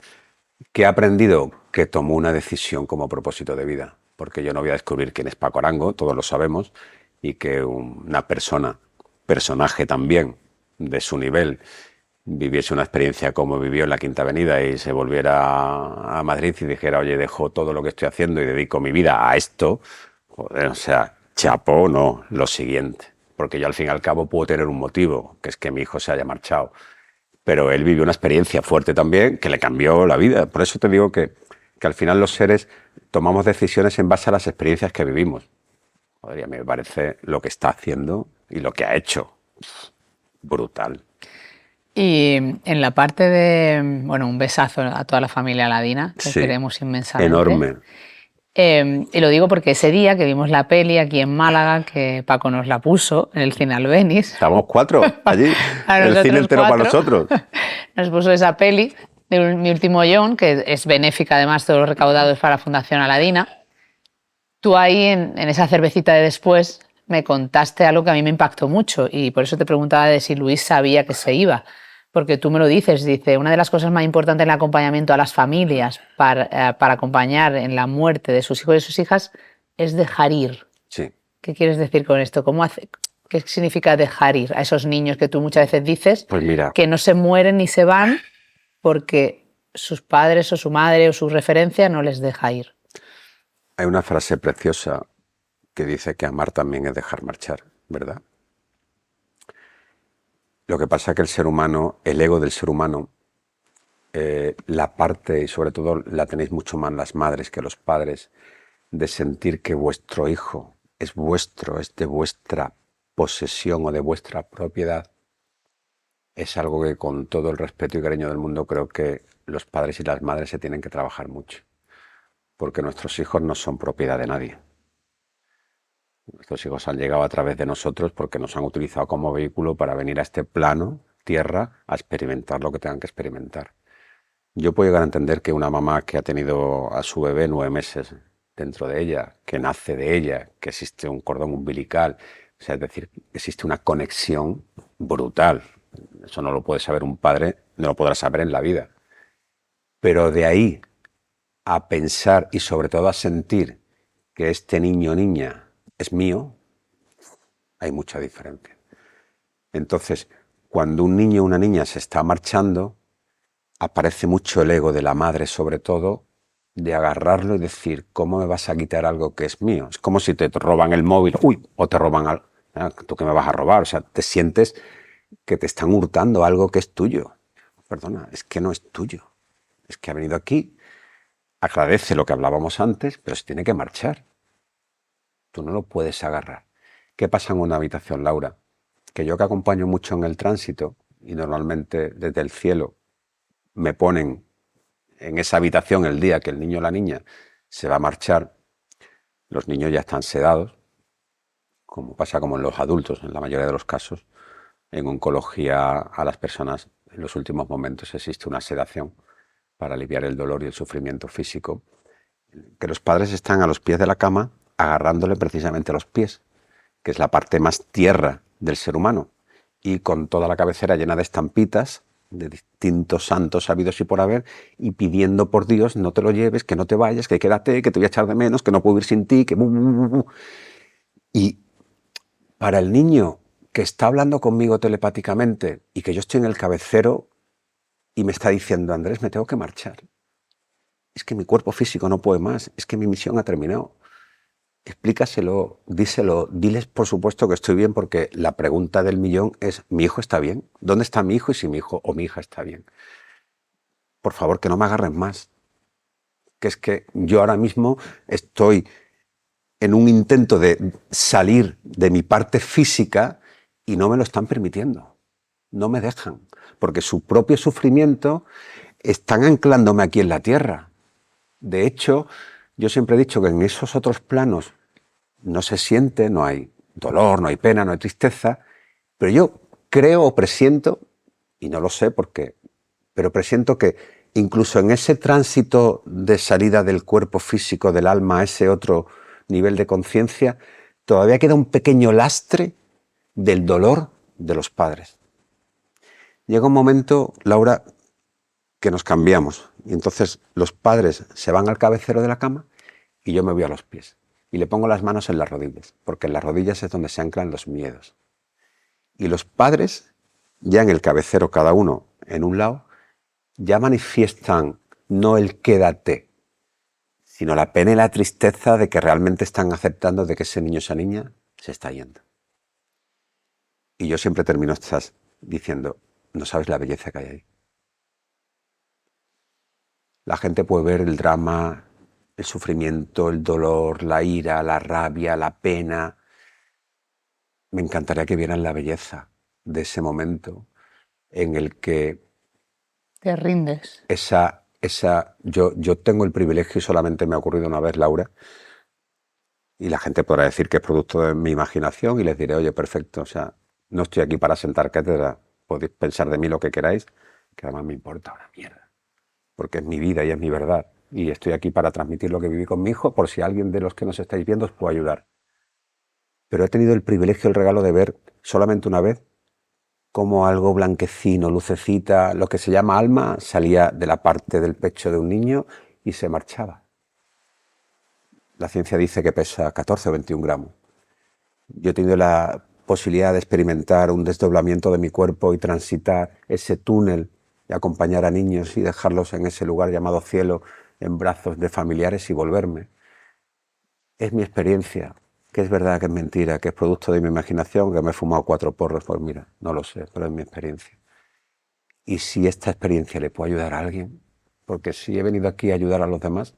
¿Qué he aprendido? Que tomó una decisión como propósito de vida, porque yo no voy a descubrir quién es Paco Arango, todos lo sabemos, y que una personaje también de su nivel, viviese una experiencia como vivió en la Quinta Avenida y se volviera a Madrid y dijera, oye, dejo todo lo que estoy haciendo y dedico mi vida a esto, joder, o sea, chapó, no, lo siguiente. Porque yo al fin y al cabo puedo tener un motivo, que es que mi hijo se haya marchado. Pero él vivió una experiencia fuerte también que le cambió la vida. Por eso te digo que al final los seres tomamos decisiones en base a las experiencias que vivimos. Joder, y a mí me parece lo que está haciendo y lo que ha hecho. Brutal. Y en la parte de, un besazo a toda la familia Ladina, que queremos inmensamente. Enorme. Y lo digo porque ese día que vimos la peli aquí en Málaga, que Paco nos la puso en el cine Albéniz. Estábamos 4 allí, el cine entero 4, para nosotros. Nos puso esa peli de Mi último John, que es benéfica además, todo lo recaudado es para la Fundación Aladina. Tú ahí en esa cervecita de después me contaste algo que a mí me impactó mucho y por eso te preguntaba de si Luis sabía que se iba. Porque tú me lo dices, una de las cosas más importantes en el acompañamiento a las familias para acompañar en la muerte de sus hijos y sus hijas es dejar ir. Sí. ¿Qué quieres decir con esto? ¿Qué significa dejar ir a esos niños que tú muchas veces dices pues mira, que no se mueren ni se van porque sus padres o su madre o su referencia no les deja ir? Hay una frase preciosa que dice que amar también es dejar marchar, ¿verdad? Lo que pasa es que el ser humano, el ego del ser humano, la parte, y sobre todo la tenéis mucho más las madres que los padres, de sentir que vuestro hijo es vuestro, es de vuestra posesión o de vuestra propiedad, es algo que con todo el respeto y cariño del mundo creo que los padres y las madres se tienen que trabajar mucho, porque nuestros hijos no son propiedad de nadie. Nuestros hijos han llegado a través de nosotros porque nos han utilizado como vehículo para venir a este plano, tierra, a experimentar lo que tengan que experimentar. Yo puedo llegar a entender que una mamá que ha tenido a su bebé 9 meses dentro de ella, que nace de ella, que existe un cordón umbilical, o sea, es decir, existe una conexión brutal. Eso no lo puede saber un padre, no lo podrá saber en la vida. Pero de ahí a pensar y sobre todo a sentir que este niño o niña es mío, hay mucha diferencia. Entonces, cuando un niño o una niña se está marchando, aparece mucho el ego de la madre, sobre todo, de agarrarlo y decir, ¿cómo me vas a quitar algo que es mío? Es como si te roban el móvil, uy, o te roban algo. ¿Tú qué me vas a robar? O sea, te sientes que te están hurtando algo que es tuyo. Perdona, es que no es tuyo. Es que ha venido aquí, agradece lo que hablábamos antes, pero se tiene que marchar. Tú no lo puedes agarrar. ¿Qué pasa en una habitación, Laura? Que yo que acompaño mucho en el tránsito, y normalmente desde el cielo me ponen en esa habitación el día que el niño o la niña se va a marchar, los niños ya están sedados, como pasa como en los adultos en la mayoría de los casos. En oncología a las personas en los últimos momentos existe una sedación para aliviar el dolor y el sufrimiento físico, que los padres están a los pies de la cama agarrándole precisamente los pies, que es la parte más tierra del ser humano, y con toda la cabecera llena de estampitas de distintos santos habidos y por haber, y pidiendo por Dios, no te lo lleves, que no te vayas, que quédate, que te voy a echar de menos, que no puedo vivir sin ti, que... Y para el niño que está hablando conmigo telepáticamente y que yo estoy en el cabecero y me está diciendo, Andrés, me tengo que marchar. Es que mi cuerpo físico no puede más, es que mi misión ha terminado. Explícaselo, díselo, diles por supuesto que estoy bien, porque la pregunta del millón es, ¿mi hijo está bien? ¿Dónde está mi hijo y si mi hijo o mi hija está bien? Por favor, que no me agarren más. Que es que yo ahora mismo estoy en un intento de salir de mi parte física y no me lo están permitiendo. No me dejan, porque su propio sufrimiento están anclándome aquí en la tierra. De hecho, yo siempre he dicho que en esos otros planos no se siente, no hay dolor, no hay pena, no hay tristeza, pero yo creo o presiento, y no lo sé por qué, pero presiento que incluso en ese tránsito de salida del cuerpo físico, del alma, a ese otro nivel de conciencia, todavía queda un pequeño lastre del dolor de los padres. Llega un momento, Laura, que nos cambiamos, y entonces los padres se van al cabecero de la cama y yo me voy a los pies. Y le pongo las manos en las rodillas, porque en las rodillas es donde se anclan los miedos. Y los padres, ya en el cabecero cada uno en un lado, ya manifiestan no el quédate, sino la pena y la tristeza de que realmente están aceptando de que ese niño o esa niña se está yendo. Y yo siempre termino estas diciendo, no sabes la belleza que hay ahí. La gente puede ver el drama, el sufrimiento, el dolor, la ira, la rabia, la pena. Me encantaría que vieran la belleza de ese momento en el que te rindes. Yo tengo el privilegio, y solamente me ha ocurrido una vez, Laura, y la gente podrá decir que es producto de mi imaginación y les diré, oye, perfecto, o sea, no estoy aquí para sentar cátedra, podéis pensar de mí lo que queráis, que además me importa una mierda, porque es mi vida y es mi verdad, y estoy aquí para transmitir lo que viví con mi hijo, por si alguien de los que nos estáis viendo os puede ayudar. Pero he tenido el privilegio, el regalo de ver solamente una vez cómo algo blanquecino, lucecita, lo que se llama alma, salía de la parte del pecho de un niño y se marchaba. La ciencia dice que pesa 14 o 21 gramos. Yo he tenido la posibilidad de experimentar un desdoblamiento de mi cuerpo y transitar ese túnel y acompañar a niños y dejarlos en ese lugar llamado cielo en brazos de familiares y volverme. Es mi experiencia. Que es verdad, que es mentira, que es producto de mi imaginación, que me he fumado 4 porros, pues mira, no lo sé, pero es mi experiencia. Y si esta experiencia le puede ayudar a alguien, porque si he venido aquí a ayudar a los demás,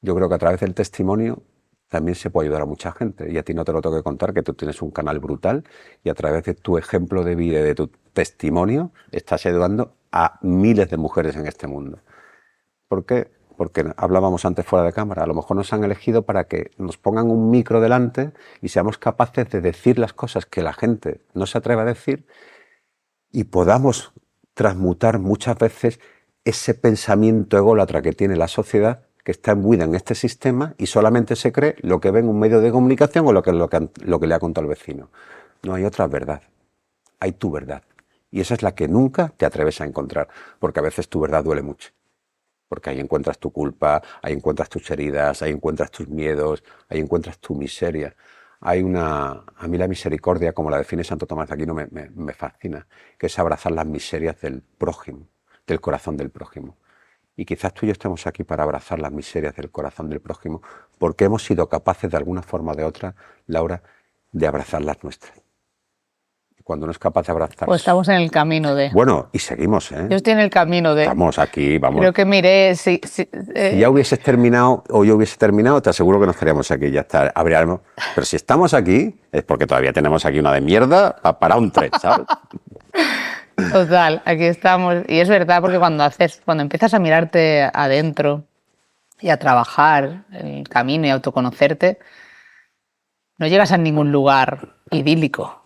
yo creo que a través del testimonio también se puede ayudar a mucha gente. Y a ti no te lo tengo que contar, que tú tienes un canal brutal y a través de tu ejemplo de vida y de tu testimonio estás ayudando a miles de mujeres en este mundo. ¿Por qué? Porque hablábamos antes fuera de cámara, a lo mejor nos han elegido para que nos pongan un micro delante y seamos capaces de decir las cosas que la gente no se atreve a decir y podamos transmutar muchas veces ese pensamiento ególatra que tiene la sociedad, que está imbuida en este sistema y solamente se cree lo que ve en un medio de comunicación o lo que le ha contado el vecino. No hay otra verdad, hay tu verdad. Y esa es la que nunca te atreves a encontrar, porque a veces tu verdad duele mucho. Porque ahí encuentras tu culpa, ahí encuentras tus heridas, ahí encuentras tus miedos, ahí encuentras tu miseria. A mí la misericordia, como la define Santo Tomás de Aquino, me fascina, que es abrazar las miserias del prójimo, del corazón del prójimo. Y quizás tú y yo estemos aquí para abrazar las miserias del corazón del prójimo, porque hemos sido capaces de alguna forma o de otra, Laura, de abrazar las nuestras. Cuando uno es capaz de abrazar... Pues estamos en el camino de... Bueno, y seguimos, ¿eh? Yo estoy en el camino de... Estamos aquí, vamos. Creo que miré... Si ya hubieses terminado o yo hubiese terminado, te aseguro que no estaríamos aquí, ya está, habríamos... Pero si estamos aquí, es porque todavía tenemos aquí una de mierda para un tren, ¿sabes? Total, aquí estamos. Y es verdad, porque cuando empiezas a mirarte adentro y a trabajar el camino y a autoconocerte, no llegas a ningún lugar idílico.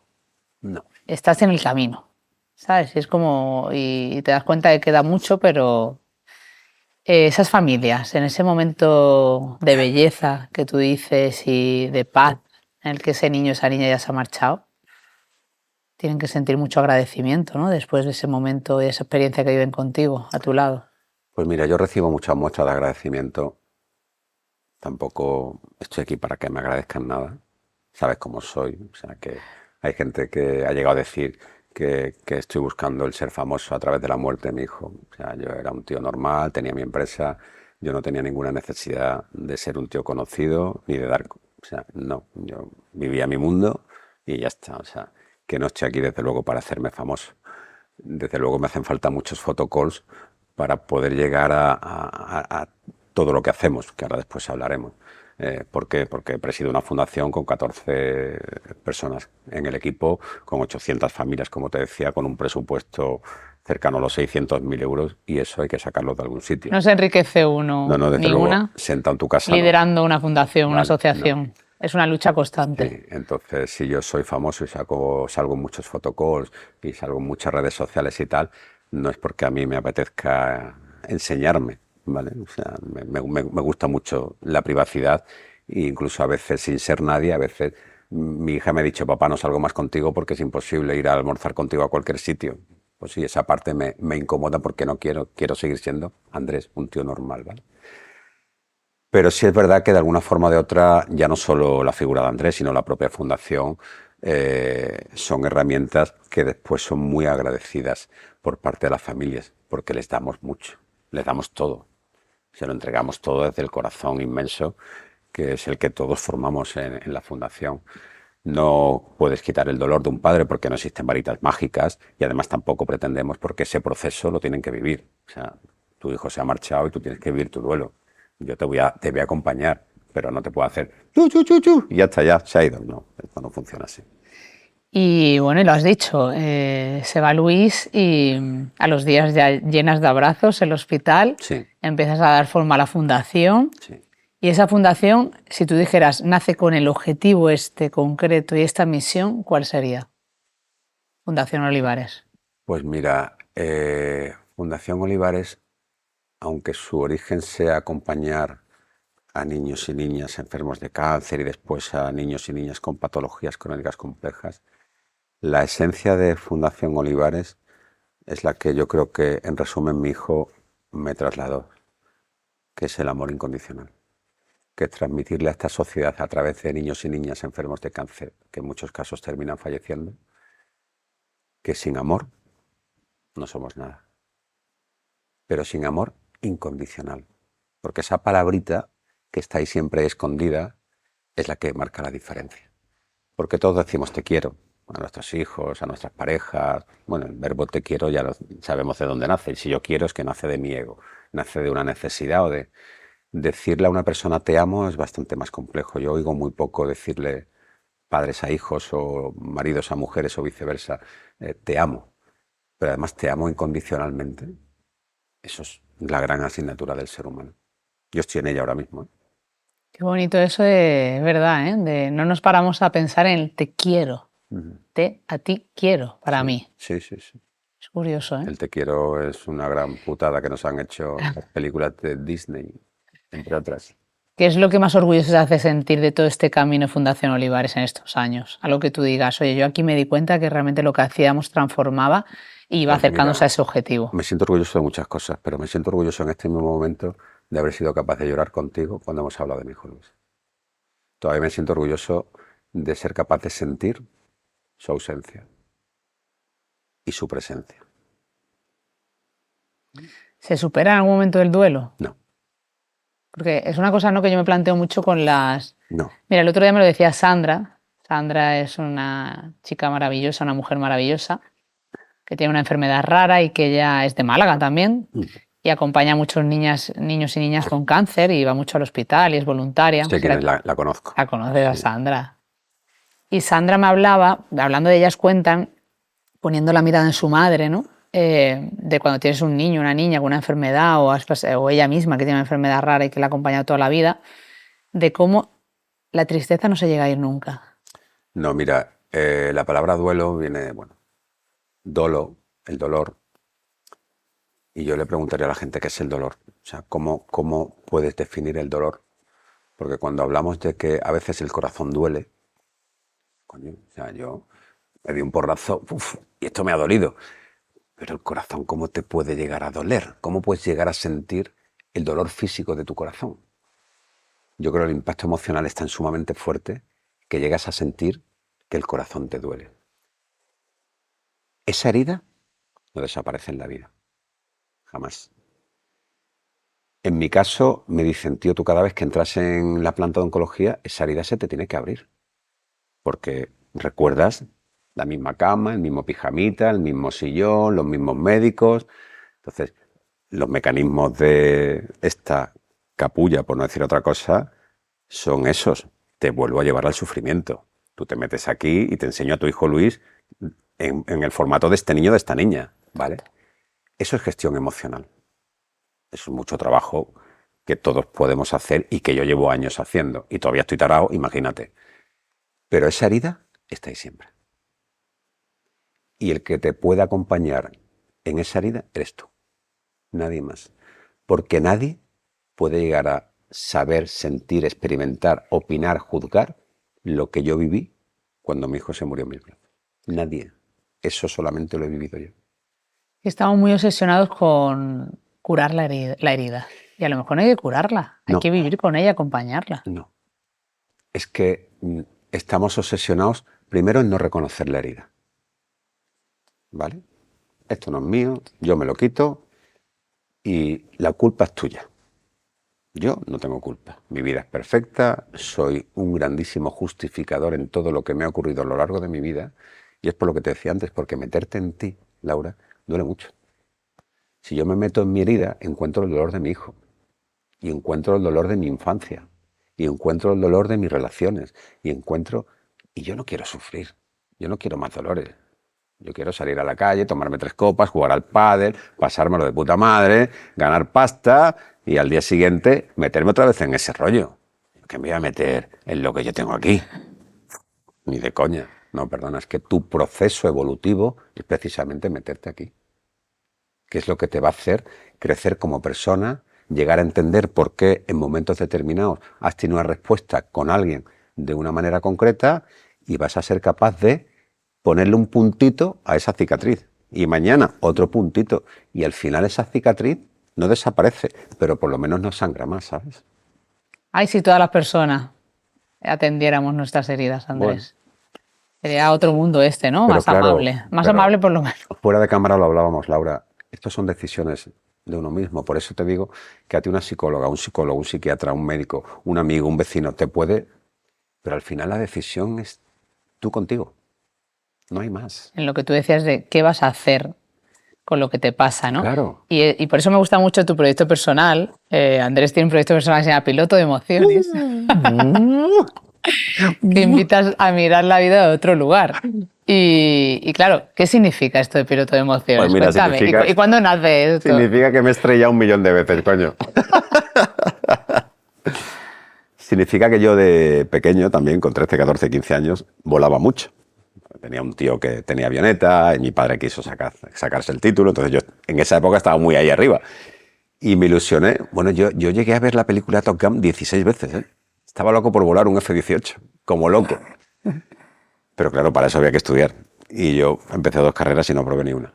No. Estás en el camino, ¿sabes? Y es como... Y te das cuenta de que queda mucho, pero... esas familias, en ese momento de belleza que tú dices y de paz en el que ese niño, esa niña ya se ha marchado, tienen que sentir mucho agradecimiento, ¿no? Después de ese momento y esa experiencia que viven contigo, a tu lado. Pues mira, yo recibo muchas muestras de agradecimiento. Tampoco estoy aquí para que me agradezcan nada. Sabes cómo soy. O sea, que hay gente que ha llegado a decir que estoy buscando el ser famoso a través de la muerte de mi hijo. O sea, yo era un tío normal, tenía mi empresa, yo no tenía ninguna necesidad de ser un tío conocido ni de dar... O sea, no, yo vivía mi mundo y ya está. O sea, que no estoy aquí desde luego para hacerme famoso. Desde luego me hacen falta muchos photocalls para poder llegar a todo lo que hacemos, que ahora después hablaremos. ¿Por qué? Porque presido una fundación con 14 personas en el equipo, con 800 familias, como te decía, con un presupuesto cercano a los 600.000 euros, y eso hay que sacarlo de algún sitio. No se enriquece uno, No, desde ni luego, una, sentado en tu casa, liderando una fundación, una Vale, asociación. no. Es una lucha constante. Sí, entonces, si yo soy famoso y salgo en muchos photocalls y salgo en muchas redes sociales y tal, no es porque a mí me apetezca enseñarme, ¿vale? O sea, me gusta mucho la privacidad e incluso a veces sin ser nadie, a veces mi hija me ha dicho, papá, no salgo más contigo porque es imposible ir a almorzar contigo a cualquier sitio. Pues sí, esa parte me incomoda porque no quiero seguir siendo Andrés, un tío normal, ¿vale? Pero sí es verdad que de alguna forma o de otra, ya no solo la figura de Andrés, sino la propia fundación, son herramientas que después son muy agradecidas por parte de las familias, porque les damos mucho, les damos todo. Se lo entregamos todo desde el corazón inmenso, que es el que todos formamos en la fundación. No puedes quitar el dolor de un padre porque no existen varitas mágicas y además tampoco pretendemos porque ese proceso lo tienen que vivir. O sea, tu hijo se ha marchado y tú tienes que vivir tu duelo. Yo te voy a acompañar, pero no te puedo hacer chu, y ya está, ya se ha ido. No, esto no funciona así. Y bueno, y lo has dicho, se va Luis y a los días ya llenas de abrazos el hospital, Sí. empiezas a dar forma a la fundación. Sí. Y esa fundación, si tú dijeras, nace con el objetivo este concreto y esta misión, ¿cuál sería? Fundación Olivares. Pues mira, Fundación Olivares, aunque su origen sea acompañar a niños y niñas enfermos de cáncer y después a niños y niñas con patologías crónicas complejas, la esencia de Fundación Olivares es la que yo creo que, en resumen, mi hijo me trasladó, que es el amor incondicional, que es transmitirle a esta sociedad a través de niños y niñas enfermos de cáncer, que en muchos casos terminan falleciendo, que sin amor no somos nada, pero sin amor incondicional, porque esa palabrita que está ahí siempre escondida es la que marca la diferencia, porque todos decimos te quiero, a nuestros hijos, a nuestras parejas. Bueno, el verbo te quiero ya sabemos de dónde nace, y si yo quiero es que nace de mi ego, nace de una necesidad o de... Decirle a una persona te amo es bastante más complejo. Yo oigo muy poco decirle padres a hijos o maridos a mujeres o viceversa, te amo, pero además te amo incondicionalmente. Eso es la gran asignatura del ser humano. Yo estoy en ella ahora mismo, ¿eh? Qué bonito eso de verdad, ¿eh? De no nos paramos a pensar en el te quiero. A ti quiero, para Sí, mí. sí. Es Curioso, ¿eh? El te quiero es una gran putada que nos han hecho las películas de Disney, entre otras. ¿Qué es lo que más orgulloso te hace sentir de todo este camino de Fundación Olivares en estos años? Algo que tú digas, oye, yo aquí me di cuenta que realmente lo que hacíamos transformaba y iba Pues acercándose mira, a ese objetivo. me siento orgulloso de muchas cosas, pero me siento orgulloso en este mismo momento de haber sido capaz de llorar contigo cuando hemos hablado de mi hijo Luis. Todavía me siento orgulloso de ser capaz de sentir su ausencia y su presencia. ¿Se supera en algún momento el duelo? No, Porque es una cosa, ¿no?, que yo me planteo mucho con las... no. Mira, el otro día me lo decía Sandra. Sandra es una chica maravillosa, una mujer maravillosa, que tiene una enfermedad rara y que ella es de Málaga también y acompaña a muchos niños y niñas con cáncer y va mucho al hospital y es voluntaria. Sé quién es, la conozco. La conoces a Sandra. Y Sandra me hablaba, hablando de ellas cuentan, poniendo la mirada en su madre, ¿no? De cuando tienes un niño, una niña con una enfermedad o ella misma que tiene una enfermedad rara y que la ha acompañado toda la vida, de cómo la tristeza no se llega a ir nunca. No, mira, la palabra duelo viene, bueno, dolo, el dolor. Y yo le preguntaría a la gente qué es el dolor. O sea, ¿cómo puedes definir el dolor? Porque cuando hablamos de que a veces el corazón duele, coño, o sea, yo me di un porrazo, y esto me ha dolido. Pero el corazón, ¿cómo te puede llegar a doler? ¿Cómo puedes llegar a sentir el dolor físico de tu corazón? Yo creo que el impacto emocional es tan sumamente fuerte que llegas a sentir que el corazón te duele. Esa herida no desaparece en la vida. Jamás. En mi caso, me dicen, tío, tú cada vez que entras en la planta de oncología, esa herida se te tiene que abrir. Porque recuerdas la misma cama, el mismo pijamita, el mismo sillón, los mismos médicos. Entonces, los mecanismos de esta capulla, por no decir otra cosa, son esos. Te vuelvo a llevar al sufrimiento. Tú te metes aquí y te enseño a tu hijo Luis en el formato de este niño, de esta niña, ¿vale? Eso es gestión emocional. Eso es mucho trabajo que todos podemos hacer y que yo llevo años haciendo. Y todavía estoy tarado, imagínate. Pero esa herida está ahí siempre. Y el que te puede acompañar en esa herida eres tú. Nadie más. Porque nadie puede llegar a saber, sentir, experimentar, opinar, juzgar lo que yo viví cuando mi hijo se murió en mis brazos. Nadie. Eso solamente lo he vivido yo. Estamos muy obsesionados con curar la herida. Y a lo mejor no hay que curarla, hay que vivir con ella, acompañarla. No. Es que estamos obsesionados primero en no reconocer la herida. ¿Vale? Esto no es mío, yo me lo quito y la culpa es tuya. Yo no tengo culpa. Mi vida es perfecta, soy un grandísimo justificador en todo lo que me ha ocurrido a lo largo de mi vida y es por lo que te decía antes, porque meterte en ti, Laura, duele mucho. Si yo me meto en mi herida, encuentro el dolor de mi hijo y encuentro el dolor de mi infancia y encuentro el dolor de mis relaciones y yo no quiero sufrir, yo no quiero más dolores. Yo quiero salir a la calle, tomarme 3 copas, jugar al pádel, pasármelo de puta madre, ganar pasta y al día siguiente meterme otra vez en ese rollo. ¿Qué me voy a meter en lo que yo tengo aquí? Ni de coña. No, perdona, es que tu proceso evolutivo es precisamente meterte aquí. Que es lo que te va a hacer crecer como persona, llegar a entender por qué en momentos determinados has tenido una respuesta con alguien de una manera concreta y vas a ser capaz de ponerle un puntito a esa cicatriz y mañana otro puntito y al final esa cicatriz no desaparece, pero por lo menos no sangra más, ¿sabes? Ay, si todas las personas atendiéramos nuestras heridas, Andrés. Bueno. Sería otro mundo este, ¿no? Pero más claro, amable. Más amable por lo menos. Fuera de cámara lo hablábamos, Laura. Estas son decisiones de uno mismo. Por eso te digo que a ti una psicóloga, un psicólogo, un psiquiatra, un médico, un amigo, un vecino, te puede... Pero al final la decisión es tú contigo. No hay más. En lo que tú decías de qué vas a hacer con lo que te pasa, ¿no? Claro. Y por eso me gusta mucho tu proyecto personal. Andrés tiene un proyecto personal que se llama Piloto de Emociones. Que invitas a mirar la vida de otro lugar. Y claro, ¿qué significa esto de Piloto de Emociones? Pues mira, cuéntame. ¿Y cuándo nace esto? Significa que me he estrellado 1.000.000 de veces, coño. Significa que yo de pequeño, también con 13, 14, 15 años, volaba mucho. tenía un tío que tenía avioneta y mi padre quiso sacarse el título, entonces yo en esa época estaba muy ahí arriba. Y me ilusioné. Bueno, yo llegué a ver la película Top Gun 16 veces, ¿eh? Estaba loco por volar un F-18, como loco. Pero claro, para eso había que estudiar. Y yo empecé 2 carreras y no aprobé ni una.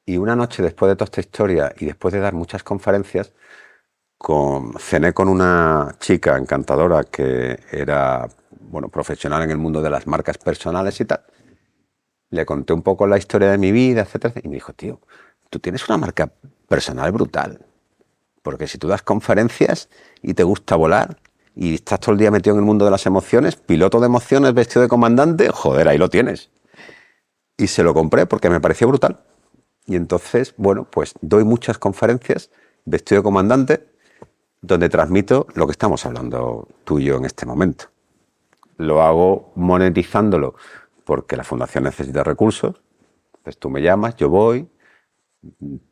Y una noche, después de toda esta historia y después de dar muchas conferencias, cené con una chica encantadora que era, bueno, profesional en el mundo de las marcas personales y tal. Le conté un poco la historia de mi vida, etcétera, y me dijo, tío, tú tienes una marca personal brutal, porque si tú das conferencias y te gusta volar y estás todo el día metido en el mundo de las emociones, piloto de emociones vestido de comandante, joder, ahí lo tienes. Y se lo compré porque me pareció brutal. Y entonces, bueno, pues doy muchas conferencias vestido de comandante donde transmito lo que estamos hablando tú y yo en este momento. Lo hago monetizándolo porque la fundación necesita recursos. Entonces tú me llamas, yo voy,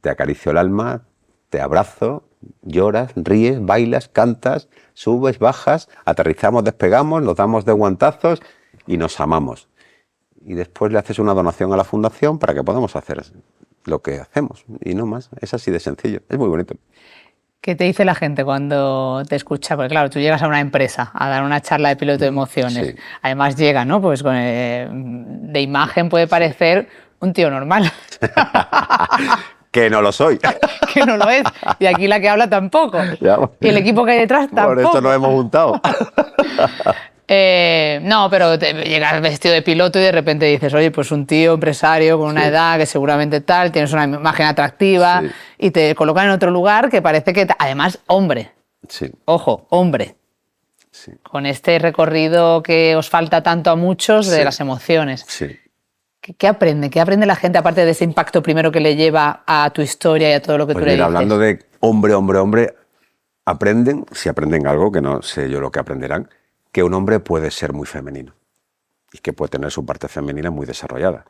te acaricio el alma, te abrazo, lloras, ríes, bailas, cantas, subes, bajas, aterrizamos, despegamos, nos damos de guantazos y nos amamos. Y después le haces una donación a la fundación para que podamos hacer lo que hacemos. Y no más, es así de sencillo, es muy bonito. ¿Qué te dice la gente cuando te escucha? Porque claro, tú llegas a una empresa a dar una charla de piloto de emociones. Sí. Además llega, ¿no? Pues de imagen puede parecer un tío normal. Que no lo soy. Que no lo es. Y aquí la que habla tampoco. Ya. Y el equipo que hay detrás tampoco. Por eso nos hemos juntado. No, pero llegas vestido de piloto y de repente dices, oye, pues un tío empresario con una edad que seguramente tal, tienes una imagen atractiva y te colocan en otro lugar que parece que, además, hombre. Sí. Ojo, hombre. Sí. Con este recorrido que os falta tanto a muchos de las emociones. Sí. ¿Qué aprende? ¿Qué aprende la gente aparte de ese impacto primero que le lleva a tu historia y a todo lo que Pues tú le mira, dices? hablando de hombre, aprenden, si aprenden algo, que no sé yo lo que aprenderán, que un hombre puede ser muy femenino y que puede tener su parte femenina muy desarrollada.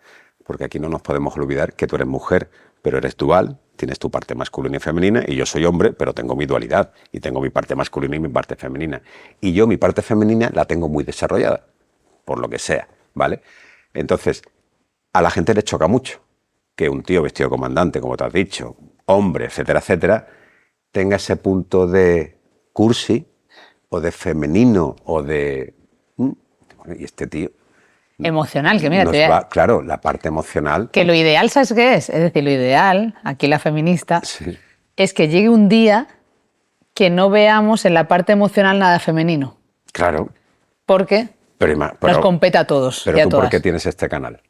Porque aquí no nos podemos olvidar que tú eres mujer, pero eres dual, tienes tu parte masculina y femenina, y yo soy hombre, pero tengo mi dualidad, y tengo mi parte masculina y mi parte femenina. Y yo mi parte femenina la tengo muy desarrollada, por lo que sea, ¿vale? Entonces, a la gente le choca mucho que un tío vestido de comandante, como te has dicho, hombre, etcétera, etcétera, tenga ese punto de cursi, o de femenino, o de... Y este tío... Emocional, que mira, claro, la parte emocional... Que lo ideal, ¿sabes qué es? Es decir, lo ideal, aquí la feminista, Sí. es que llegue un día que no veamos en la parte emocional nada femenino. Claro. Porque nos compete a todos pero y a tú, todas. ¿por qué tienes este canal?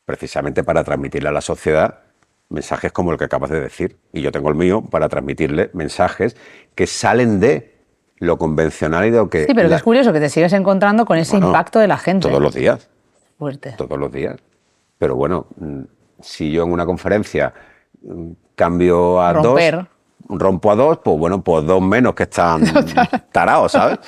Precisamente para transmitirle a la sociedad mensajes como el que acabas de decir. Y yo tengo el mío para transmitirle mensajes que salen de lo convencional y de lo que... Sí, pero es curioso que te sigues encontrando con ese impacto de la gente. Todos los días. Fuerte. Todos los días. Pero bueno, si yo en una conferencia cambio a rompo a 2, pues bueno, pues 2 menos que están tarados, ¿sabes?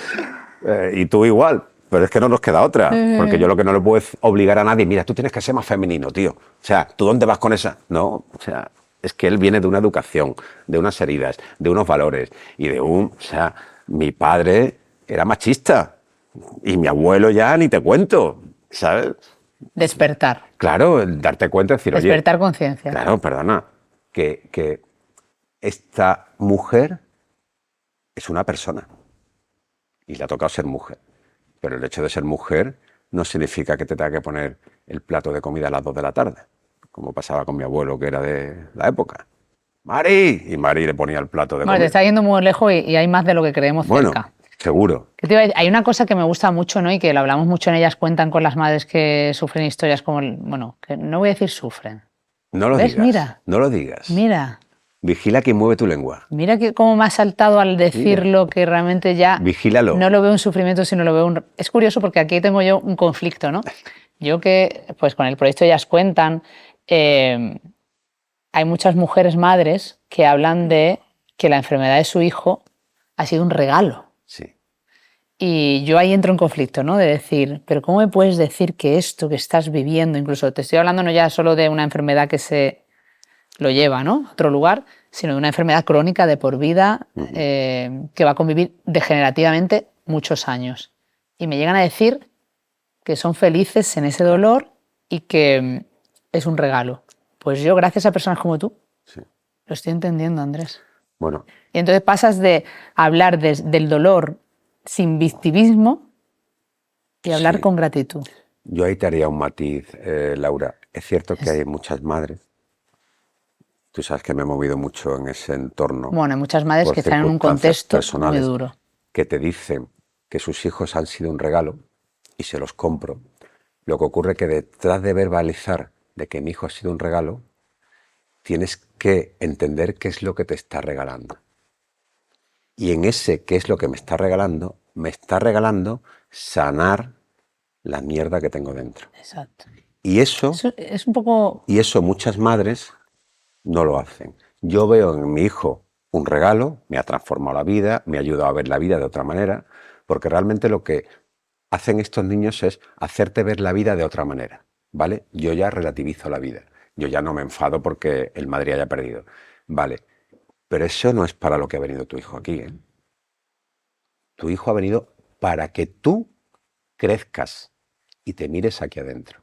Y tú igual. Pero es que no nos queda otra, porque yo lo que no le puedo es obligar a nadie, mira, tú tienes que ser más femenino, tío. O sea, ¿tú dónde vas con esa? No, o sea, es que él viene de una educación, de unas heridas, de unos valores y de o sea, mi padre era machista y mi abuelo ya ni te cuento, ¿sabes? Despertar. Claro, darte cuenta y decir, oye... Despertar conciencia. Claro, perdona, que esta mujer es una persona y le ha tocado ser mujer. Pero el hecho de ser mujer no significa que te tenga que poner el plato de comida a las 2 de la tarde, como pasaba con mi abuelo, que era de la época. ¡Mari! Y Mari le ponía el plato de comida. Bueno, te está yendo muy lejos y hay más de lo que creemos cerca. Bueno, seguro. Hay una cosa que me gusta mucho, ¿no? Y que lo hablamos mucho en Ellas Cuentan con las madres que sufren historias como... Bueno, que no voy a decir sufren. No lo ¿Ves? digas. Mira. No lo digas. Mira. Vigila quien mueve tu lengua. Mira cómo me ha saltado al decirlo, que realmente ya Vigílalo. No lo veo un sufrimiento, sino lo veo un... Es curioso porque aquí tengo yo un conflicto, ¿no? Yo que, pues con el proyecto Ellas Cuentan, hay muchas mujeres madres que hablan de que la enfermedad de su hijo ha sido un regalo. Sí. Y yo ahí entro en conflicto, ¿no? De decir, pero ¿cómo me puedes decir que esto que estás viviendo, incluso te estoy hablando no ya solo de una enfermedad que se lo lleva, ¿no? A otro lugar, sino de una enfermedad crónica de por vida que va a convivir degenerativamente muchos años. Y me llegan a decir que son felices en ese dolor y que es un regalo. Pues yo, gracias a personas como tú, Sí. lo estoy entendiendo, Andrés. Bueno, Y entonces pasas de hablar del dolor sin victimismo y hablar sí. con gratitud. Yo ahí te haría un matiz, Laura. Es cierto que hay muchas madres. Tú sabes que me he movido mucho en ese entorno Bueno, hay muchas madres por que están en un circunstancias contexto muy personales duro. que te dicen que sus hijos han sido un regalo y se los compro. Lo que ocurre es que detrás de verbalizar de que mi hijo ha sido un regalo, tienes que entender qué es lo que te está regalando. Y en ese qué es lo que me está regalando sanar la mierda que tengo dentro. Exacto. Y eso Es un poco... muchas madres no lo hacen. Yo veo en mi hijo un regalo, me ha transformado la vida, me ha ayudado a ver la vida de otra manera, porque realmente lo que hacen estos niños es hacerte ver la vida de otra manera, ¿vale? Yo ya relativizo la vida, yo ya no me enfado porque el Madrid haya perdido, ¿vale? Pero eso no es para lo que ha venido tu hijo aquí, ¿eh? Tu hijo ha venido para que tú crezcas y te mires aquí adentro.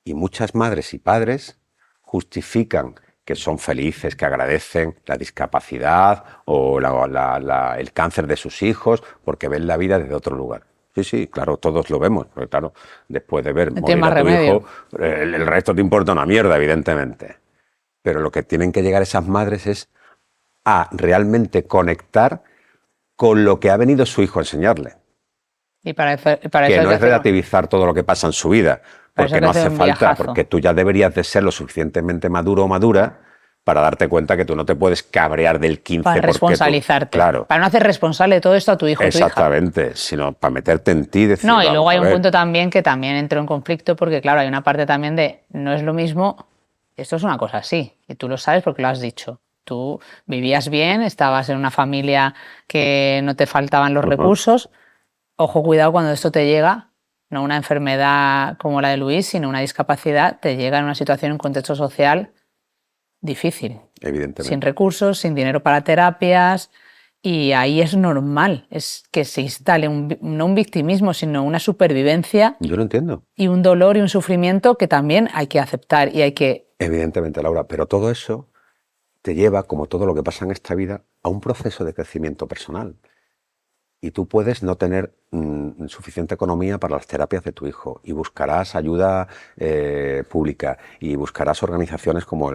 Y muchas madres y padres justifican que son felices, que agradecen la discapacidad o el cáncer de sus hijos porque ven la vida desde otro lugar. Sí, sí, claro, todos lo vemos, porque claro, después de ver No tiene morir más a tu remedio. hijo, el resto te importa una mierda, evidentemente. Pero lo que tienen que llegar esas madres es a realmente conectar con lo que ha venido su hijo a enseñarle. Y para eso Que no hay que es hacer- relativizar todo lo que pasa en su vida, Para eso porque hay que no hacer hace un falta, viajazo. porque tú ya deberías de ser lo suficientemente maduro o madura para darte cuenta que tú no te puedes cabrear del 15 para porque responsabilizarte. Claro, Para no hacer responsable de todo esto a tu hijo o tu hija. exactamente, sino para meterte en ti y decir, No, y vamos luego hay a un ver. punto también que también entró en conflicto porque, claro, hay una parte también de no es lo mismo, esto es una cosa así, y tú lo sabes porque lo has dicho. Tú vivías bien, estabas en una familia que no te faltaban los recursos. Ojo, cuidado cuando esto te llega, no una enfermedad como la de Luis, sino una discapacidad, te llega en una situación, en un contexto social difícil. Evidentemente. Sin recursos, sin dinero para terapias, y ahí es normal, es que se instale no un victimismo, sino una supervivencia Yo lo entiendo. y un dolor y un sufrimiento que también hay que aceptar y hay que... Evidentemente, Laura, pero todo eso te lleva, como todo lo que pasa en esta vida, a un proceso de crecimiento personal. Y tú puedes no tener suficiente economía para las terapias de tu hijo y buscarás ayuda pública y buscarás organizaciones como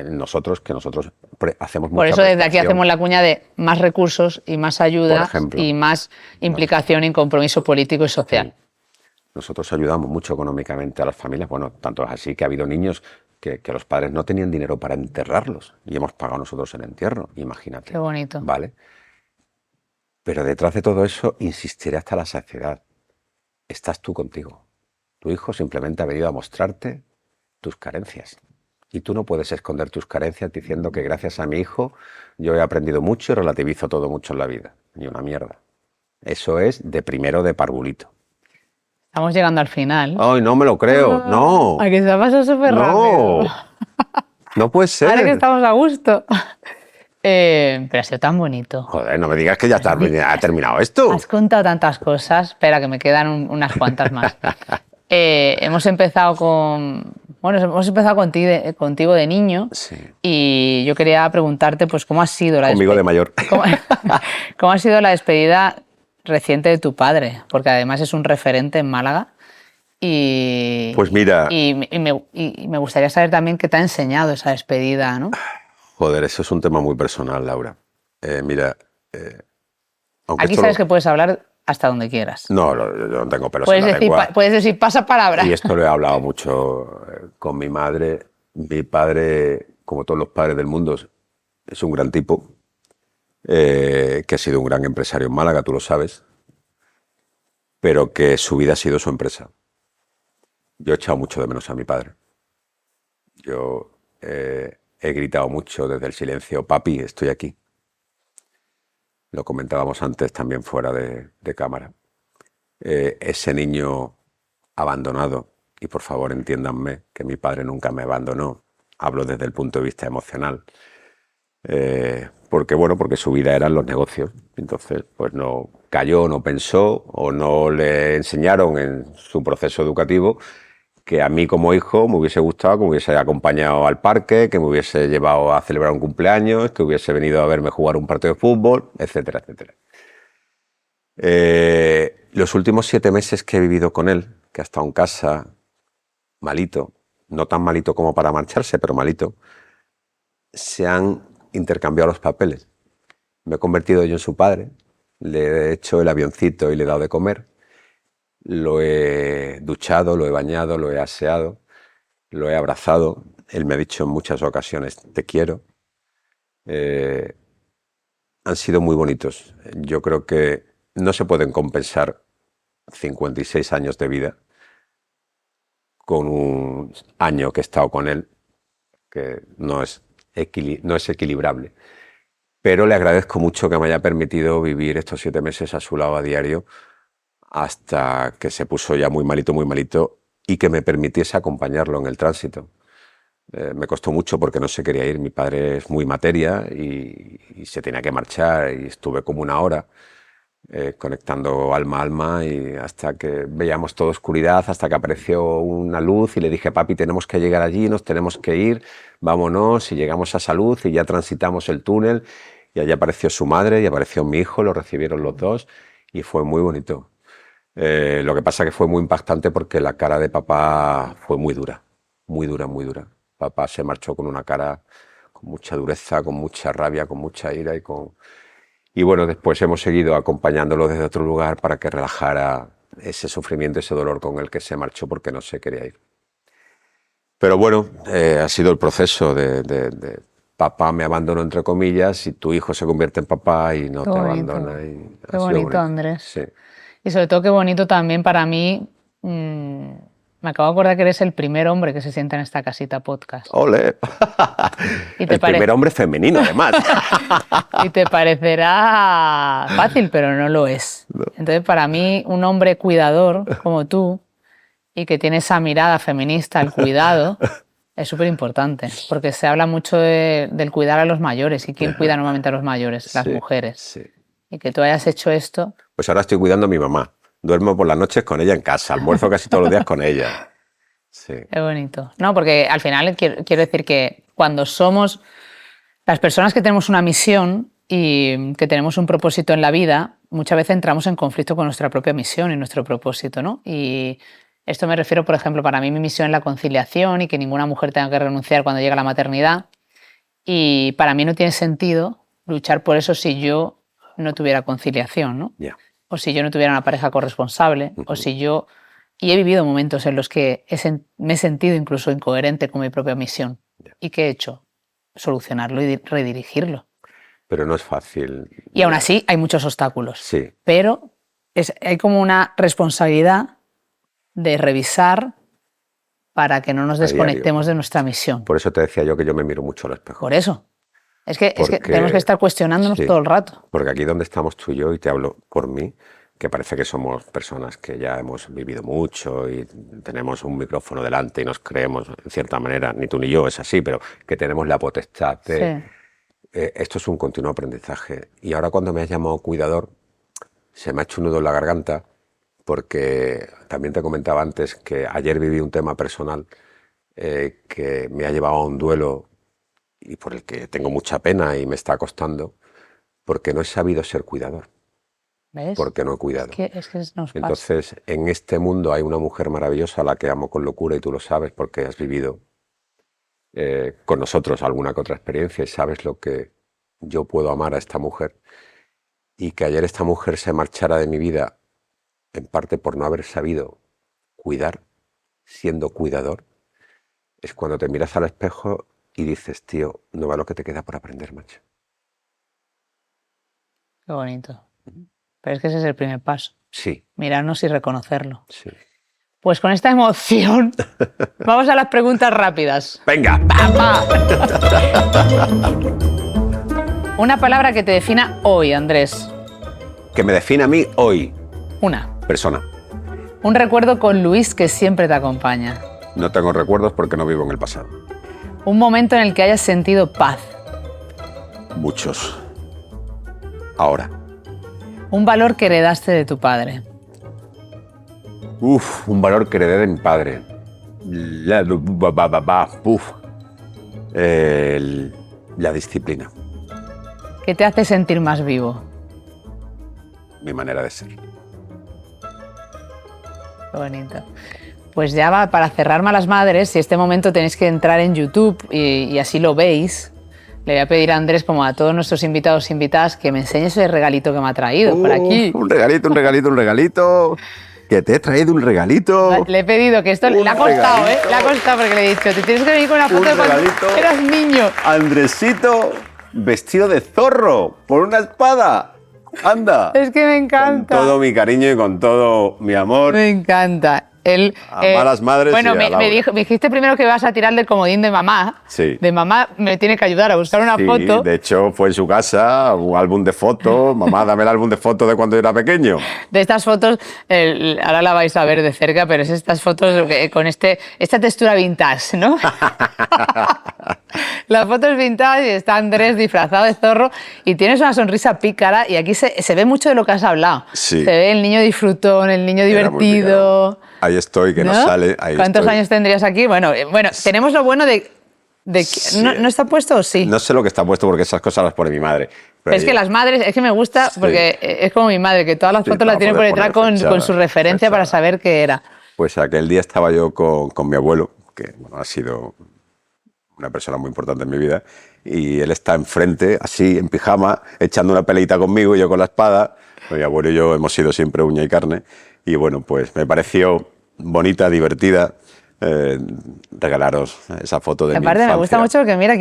nosotros, que nosotros hacemos mucha Por eso desde aquí prestación. hacemos la cuña de más recursos y más ayuda Por ejemplo. y más implicación y compromiso político y social. Nosotros ayudamos mucho económicamente a las familias. Bueno, tanto es así que ha habido niños que los padres no tenían dinero para enterrarlos y hemos pagado nosotros el entierro, imagínate. Qué bonito. ¿Vale? Pero detrás de todo eso, insistiré hasta la saciedad. Estás tú contigo. Tu hijo simplemente ha venido a mostrarte tus carencias. Y tú no puedes esconder tus carencias diciendo que gracias a mi hijo yo he aprendido mucho y relativizo todo mucho en la vida. Ni una mierda. Eso es de primero de parvulito. Estamos llegando al final. ¡Ay, no me lo creo! ¡No! A que se ha pasado súper rápido. ¡No! No puede ser. Ahora que estamos a gusto. Pero ha sido tan bonito. Joder, no me digas que ya ha terminado esto. Has contado tantas cosas. Espera, que me quedan unas cuantas más. Hemos empezado contigo de niño. Sí. Y yo quería preguntarte, pues, ¿cómo ha sido la Conmigo de mayor. ¿Cómo ha sido la despedida reciente de tu padre? Porque además es un referente en Málaga. Y, Pues mira. Y me gustaría saber también qué te ha enseñado esa despedida, ¿no? Joder, eso es un tema muy personal, Laura. Mira, aunque Aquí sabes que puedes hablar hasta donde quieras. No, yo no tengo pelos Puedes en la decir, lengua. puedes decir pasa palabra. Y esto lo he hablado mucho con mi madre. Mi padre, como todos los padres del mundo, es un gran tipo, que ha sido un gran empresario en Málaga, tú lo sabes, pero que su vida ha sido su empresa. Yo he echado mucho de menos a mi padre. Yo he gritado mucho desde el silencio, papi, estoy aquí. Lo comentábamos antes también fuera de cámara. Ese niño abandonado, y por favor entiéndanme que mi padre nunca me abandonó, hablo desde el punto de vista emocional, porque su vida eran los negocios Entonces, pues no cayó, no pensó o no le enseñaron en su proceso educativo que a mí como hijo me hubiese gustado que me hubiese acompañado al parque, que me hubiese llevado a celebrar un cumpleaños, que hubiese venido a verme jugar un partido de fútbol, etcétera, etcétera. Los últimos 7 meses que he vivido con él, que ha estado en casa, malito, no tan malito como para marcharse, pero malito, se han intercambiado los papeles. Me he convertido yo en su padre, le he hecho el avioncito y le he dado de comer, lo he duchado, lo he bañado, lo he aseado, lo he abrazado. Él me ha dicho en muchas ocasiones, te quiero. Han sido muy bonitos. Yo creo que no se pueden compensar 56 años de vida con un año que he estado con él, que no es equilibrable. Pero le agradezco mucho que me haya permitido vivir estos 7 meses a su lado a diario hasta que se puso ya muy malito y que me permitiese acompañarlo en el tránsito. Me costó mucho porque no se quería ir. Mi padre es muy materia y se tenía que marchar y estuve como 1 hora conectando alma a alma y hasta que veíamos toda oscuridad, hasta que apareció una luz y le dije, papi, tenemos que llegar allí, nos tenemos que ir, vámonos, y llegamos a esa luz y ya transitamos el túnel y allí apareció su madre y apareció mi hijo, lo recibieron los dos y fue muy bonito. Lo que pasa que fue muy impactante porque la cara de papá fue muy dura, muy dura, muy dura. Papá se marchó con una cara con mucha dureza, con mucha rabia, con mucha ira y bueno, después hemos seguido acompañándolo desde otro lugar para que relajara ese sufrimiento, ese dolor con el que se marchó porque no se quería ir. Pero bueno, ha sido el proceso de papá me abandonó entre comillas y tu hijo se convierte en papá y no te abandona. Qué bonito, Andrés. Sí. Y sobre todo qué bonito también para mí, me acabo de acordar que eres el primer hombre que se sienta en esta casita podcast. ¡Ole! ¿Y el primer hombre femenino, además. Y te parecerá fácil, pero no lo es. No. Entonces, para mí, un hombre cuidador como tú y que tiene esa mirada feminista al cuidado es súper importante, porque se habla mucho del cuidar a los mayores. ¿Y quién cuida normalmente a los mayores? Las mujeres. Sí. Y que tú hayas hecho esto. Pues ahora estoy cuidando a mi mamá. Duermo por las noches con ella en casa, almuerzo casi todos los días con ella. Sí. Qué bonito. No, porque al final quiero decir que cuando somos las personas que tenemos una misión y que tenemos un propósito en la vida, muchas veces entramos en conflicto con nuestra propia misión y nuestro propósito, ¿no? Y esto me refiero, por ejemplo, para mí mi misión es la conciliación y que ninguna mujer tenga que renunciar cuando llega la maternidad. Y para mí no tiene sentido luchar por eso si yo no tuviera conciliación, ¿no? Yeah. O si yo no tuviera una pareja corresponsable, o si yo... Y he vivido momentos en los que me he sentido incluso incoherente con mi propia misión. Yeah. ¿Y qué he hecho? Solucionarlo y redirigirlo. Pero no es fácil. Y aún así hay muchos obstáculos. Sí. Pero hay como una responsabilidad de revisar para que no nos desconectemos de nuestra misión. Por eso te decía yo que yo me miro mucho al espejo. Por eso. Es que tenemos que estar cuestionándonos todo el rato. Porque aquí donde estamos tú y yo, y te hablo por mí, que parece que somos personas que ya hemos vivido mucho y tenemos un micrófono delante y nos creemos, en cierta manera, ni tú ni yo es así, pero que tenemos la potestad de... Sí. Esto es un continuo aprendizaje. Y ahora cuando me has llamado cuidador, se me ha hecho un nudo en la garganta, porque también te comentaba antes que ayer viví un tema personal que me ha llevado a un duelo y por el que tengo mucha pena y me está costando, porque no he sabido ser cuidador. ¿Ves? Porque no he cuidado. Es que nos pasa. Entonces, en este mundo hay una mujer maravillosa a la que amo con locura y tú lo sabes porque has vivido con nosotros alguna que otra experiencia y sabes lo que yo puedo amar a esta mujer. Y que ayer esta mujer se marchara de mi vida, en parte por no haber sabido cuidar, siendo cuidador, es cuando te miras al espejo y dices, tío, no va lo que te queda por aprender, macho. Qué bonito. Pero es que ese es el primer paso. Sí. Mirarnos y reconocerlo. Sí. Pues con esta emoción, vamos a las preguntas rápidas. ¡Venga! Una palabra que te defina hoy, Andrés. Que me define a mí hoy. Una. Persona. Un recuerdo con Luis que siempre te acompaña. No tengo recuerdos porque no vivo en el pasado. Un momento en el que hayas sentido paz. Muchos. Ahora. Un valor que heredaste de tu padre. Un valor que heredé de mi padre. La disciplina, ¿Qué te hace sentir más vivo? mi manera de ser. Qué bonito. Pues ya va, para cerrar Malas Madres, si este momento tenéis que entrar en YouTube y así lo veis, le voy a pedir a Andrés, como a todos nuestros invitados e invitadas, que me enseñe ese regalito que me ha traído por aquí. Un regalito. Que te he traído un regalito. Le he pedido que esto le ha costado, ¿eh? Le ha costado porque le he dicho, te tienes que venir con una foto de cuando eras niño. Andresito vestido de zorro por una espada. Anda. Es que me encanta. Con todo mi cariño y con todo mi amor. Me encanta. A Malas Madres. Bueno, y a Laura. me dijiste primero que vas a tirar del comodín de mamá. Sí. De mamá me tiene que ayudar a buscar una Sí, foto. de hecho fue en su casa, un álbum de fotos. Mamá, dame el álbum de fotos de cuando yo era pequeño. De estas fotos, ahora la vais a ver de cerca, pero es estas fotos con esta textura vintage, ¿no? Las fotos vintage y está Andrés disfrazado de zorro y tienes una sonrisa pícara y aquí se ve mucho de lo que has hablado. Sí. Se ve el niño disfrutón, el niño Era muy divertido. pícaro. Ahí estoy, que no sale. Ahí ¿Cuántos estoy. años tendrías aquí? Bueno, tenemos lo bueno de que Sí. ¿no está puesto o sí? No sé lo que está puesto porque esas cosas las pone mi madre. Pero es que las madres, es que me gusta Sí. porque es como mi madre, que todas las Sí, fotos las para tiene por poder detrás poner con su fechada, referencia para fechada. saber qué era. Pues aquel día estaba yo con mi abuelo, que bueno, ha sido una persona muy importante en mi vida, y él está enfrente, así, en pijama, echando una peleita conmigo y yo con la espada. Mi abuelo y yo hemos sido siempre uña y carne, y bueno, pues me pareció bonita, divertida, regalaros esa foto de mi Aparte, me gusta infancia. mucho porque mira,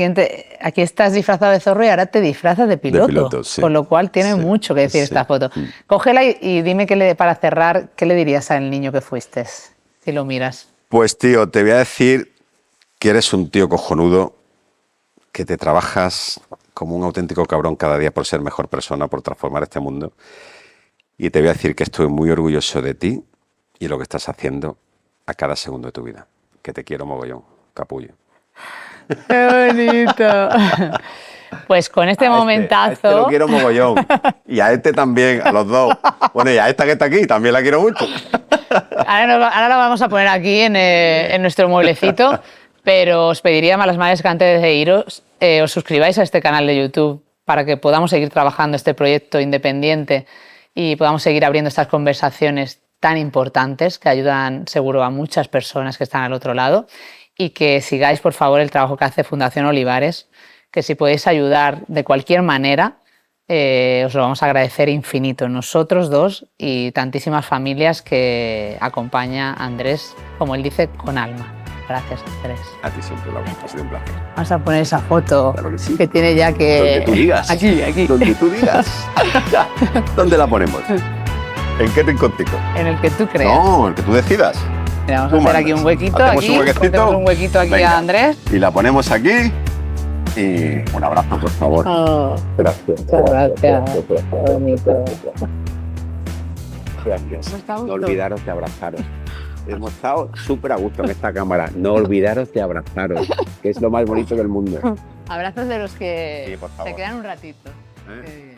aquí estás disfrazado de zorro y ahora te disfrazas de piloto. piloto, sí. Con lo cual tiene Sí, mucho que decir sí. esta foto. Cógela y dime para cerrar, ¿qué le dirías al niño que fuiste? Si lo miras. Pues tío, te voy a decir que eres un tío cojonudo, que te trabajas como un auténtico cabrón cada día por ser mejor persona, por transformar este mundo. Y te voy a decir que estoy muy orgulloso de ti y lo que estás haciendo a cada segundo de tu vida. Que te quiero mogollón, capullo. ¡Qué bonito! Pues con este A momentazo... este lo quiero mogollón. Y a este también, a los dos. Bueno, y a esta que está aquí también la quiero mucho. Ahora lo vamos a poner aquí en nuestro mueblecito, pero os pediría, Malas Madres, que antes de iros os suscribáis a este canal de YouTube para que podamos seguir trabajando este proyecto independiente y podamos seguir abriendo estas conversaciones tan importantes que ayudan seguro a muchas personas que están al otro lado, y que sigáis, por favor, el trabajo que hace Fundación Olivares, que si podéis ayudar de cualquier manera, os lo vamos a agradecer infinito, nosotros dos y tantísimas familias que acompaña a Andrés, como él dice, con alma. Gracias, Andrés. A ti siempre, Laura, ha sido un placer. Vamos a poner esa foto Claro que sí. que tiene ya que... Donde tú digas. Aquí. Donde tú digas. ¿Dónde la ponemos? ¿En qué rinconcito? En el que tú creas. No, el que tú decidas. Mira, vamos Tú a hacer mandas. aquí un huequito. Hacemos un huequecito. Hacemos un huequito aquí Venga. a Andrés. Y la ponemos aquí. Y un abrazo, por favor. Oh, Gracias. muchas gracias. Qué bonito. Gracias. ¿Cómo está No gusto? olvidaros de abrazaros. Hemos estado súper a gusto en esta cámara. No olvidaros de abrazaros, que es lo más bonito del mundo. Abrazos de los que Sí, por favor. se quedan un ratito. ¿Eh?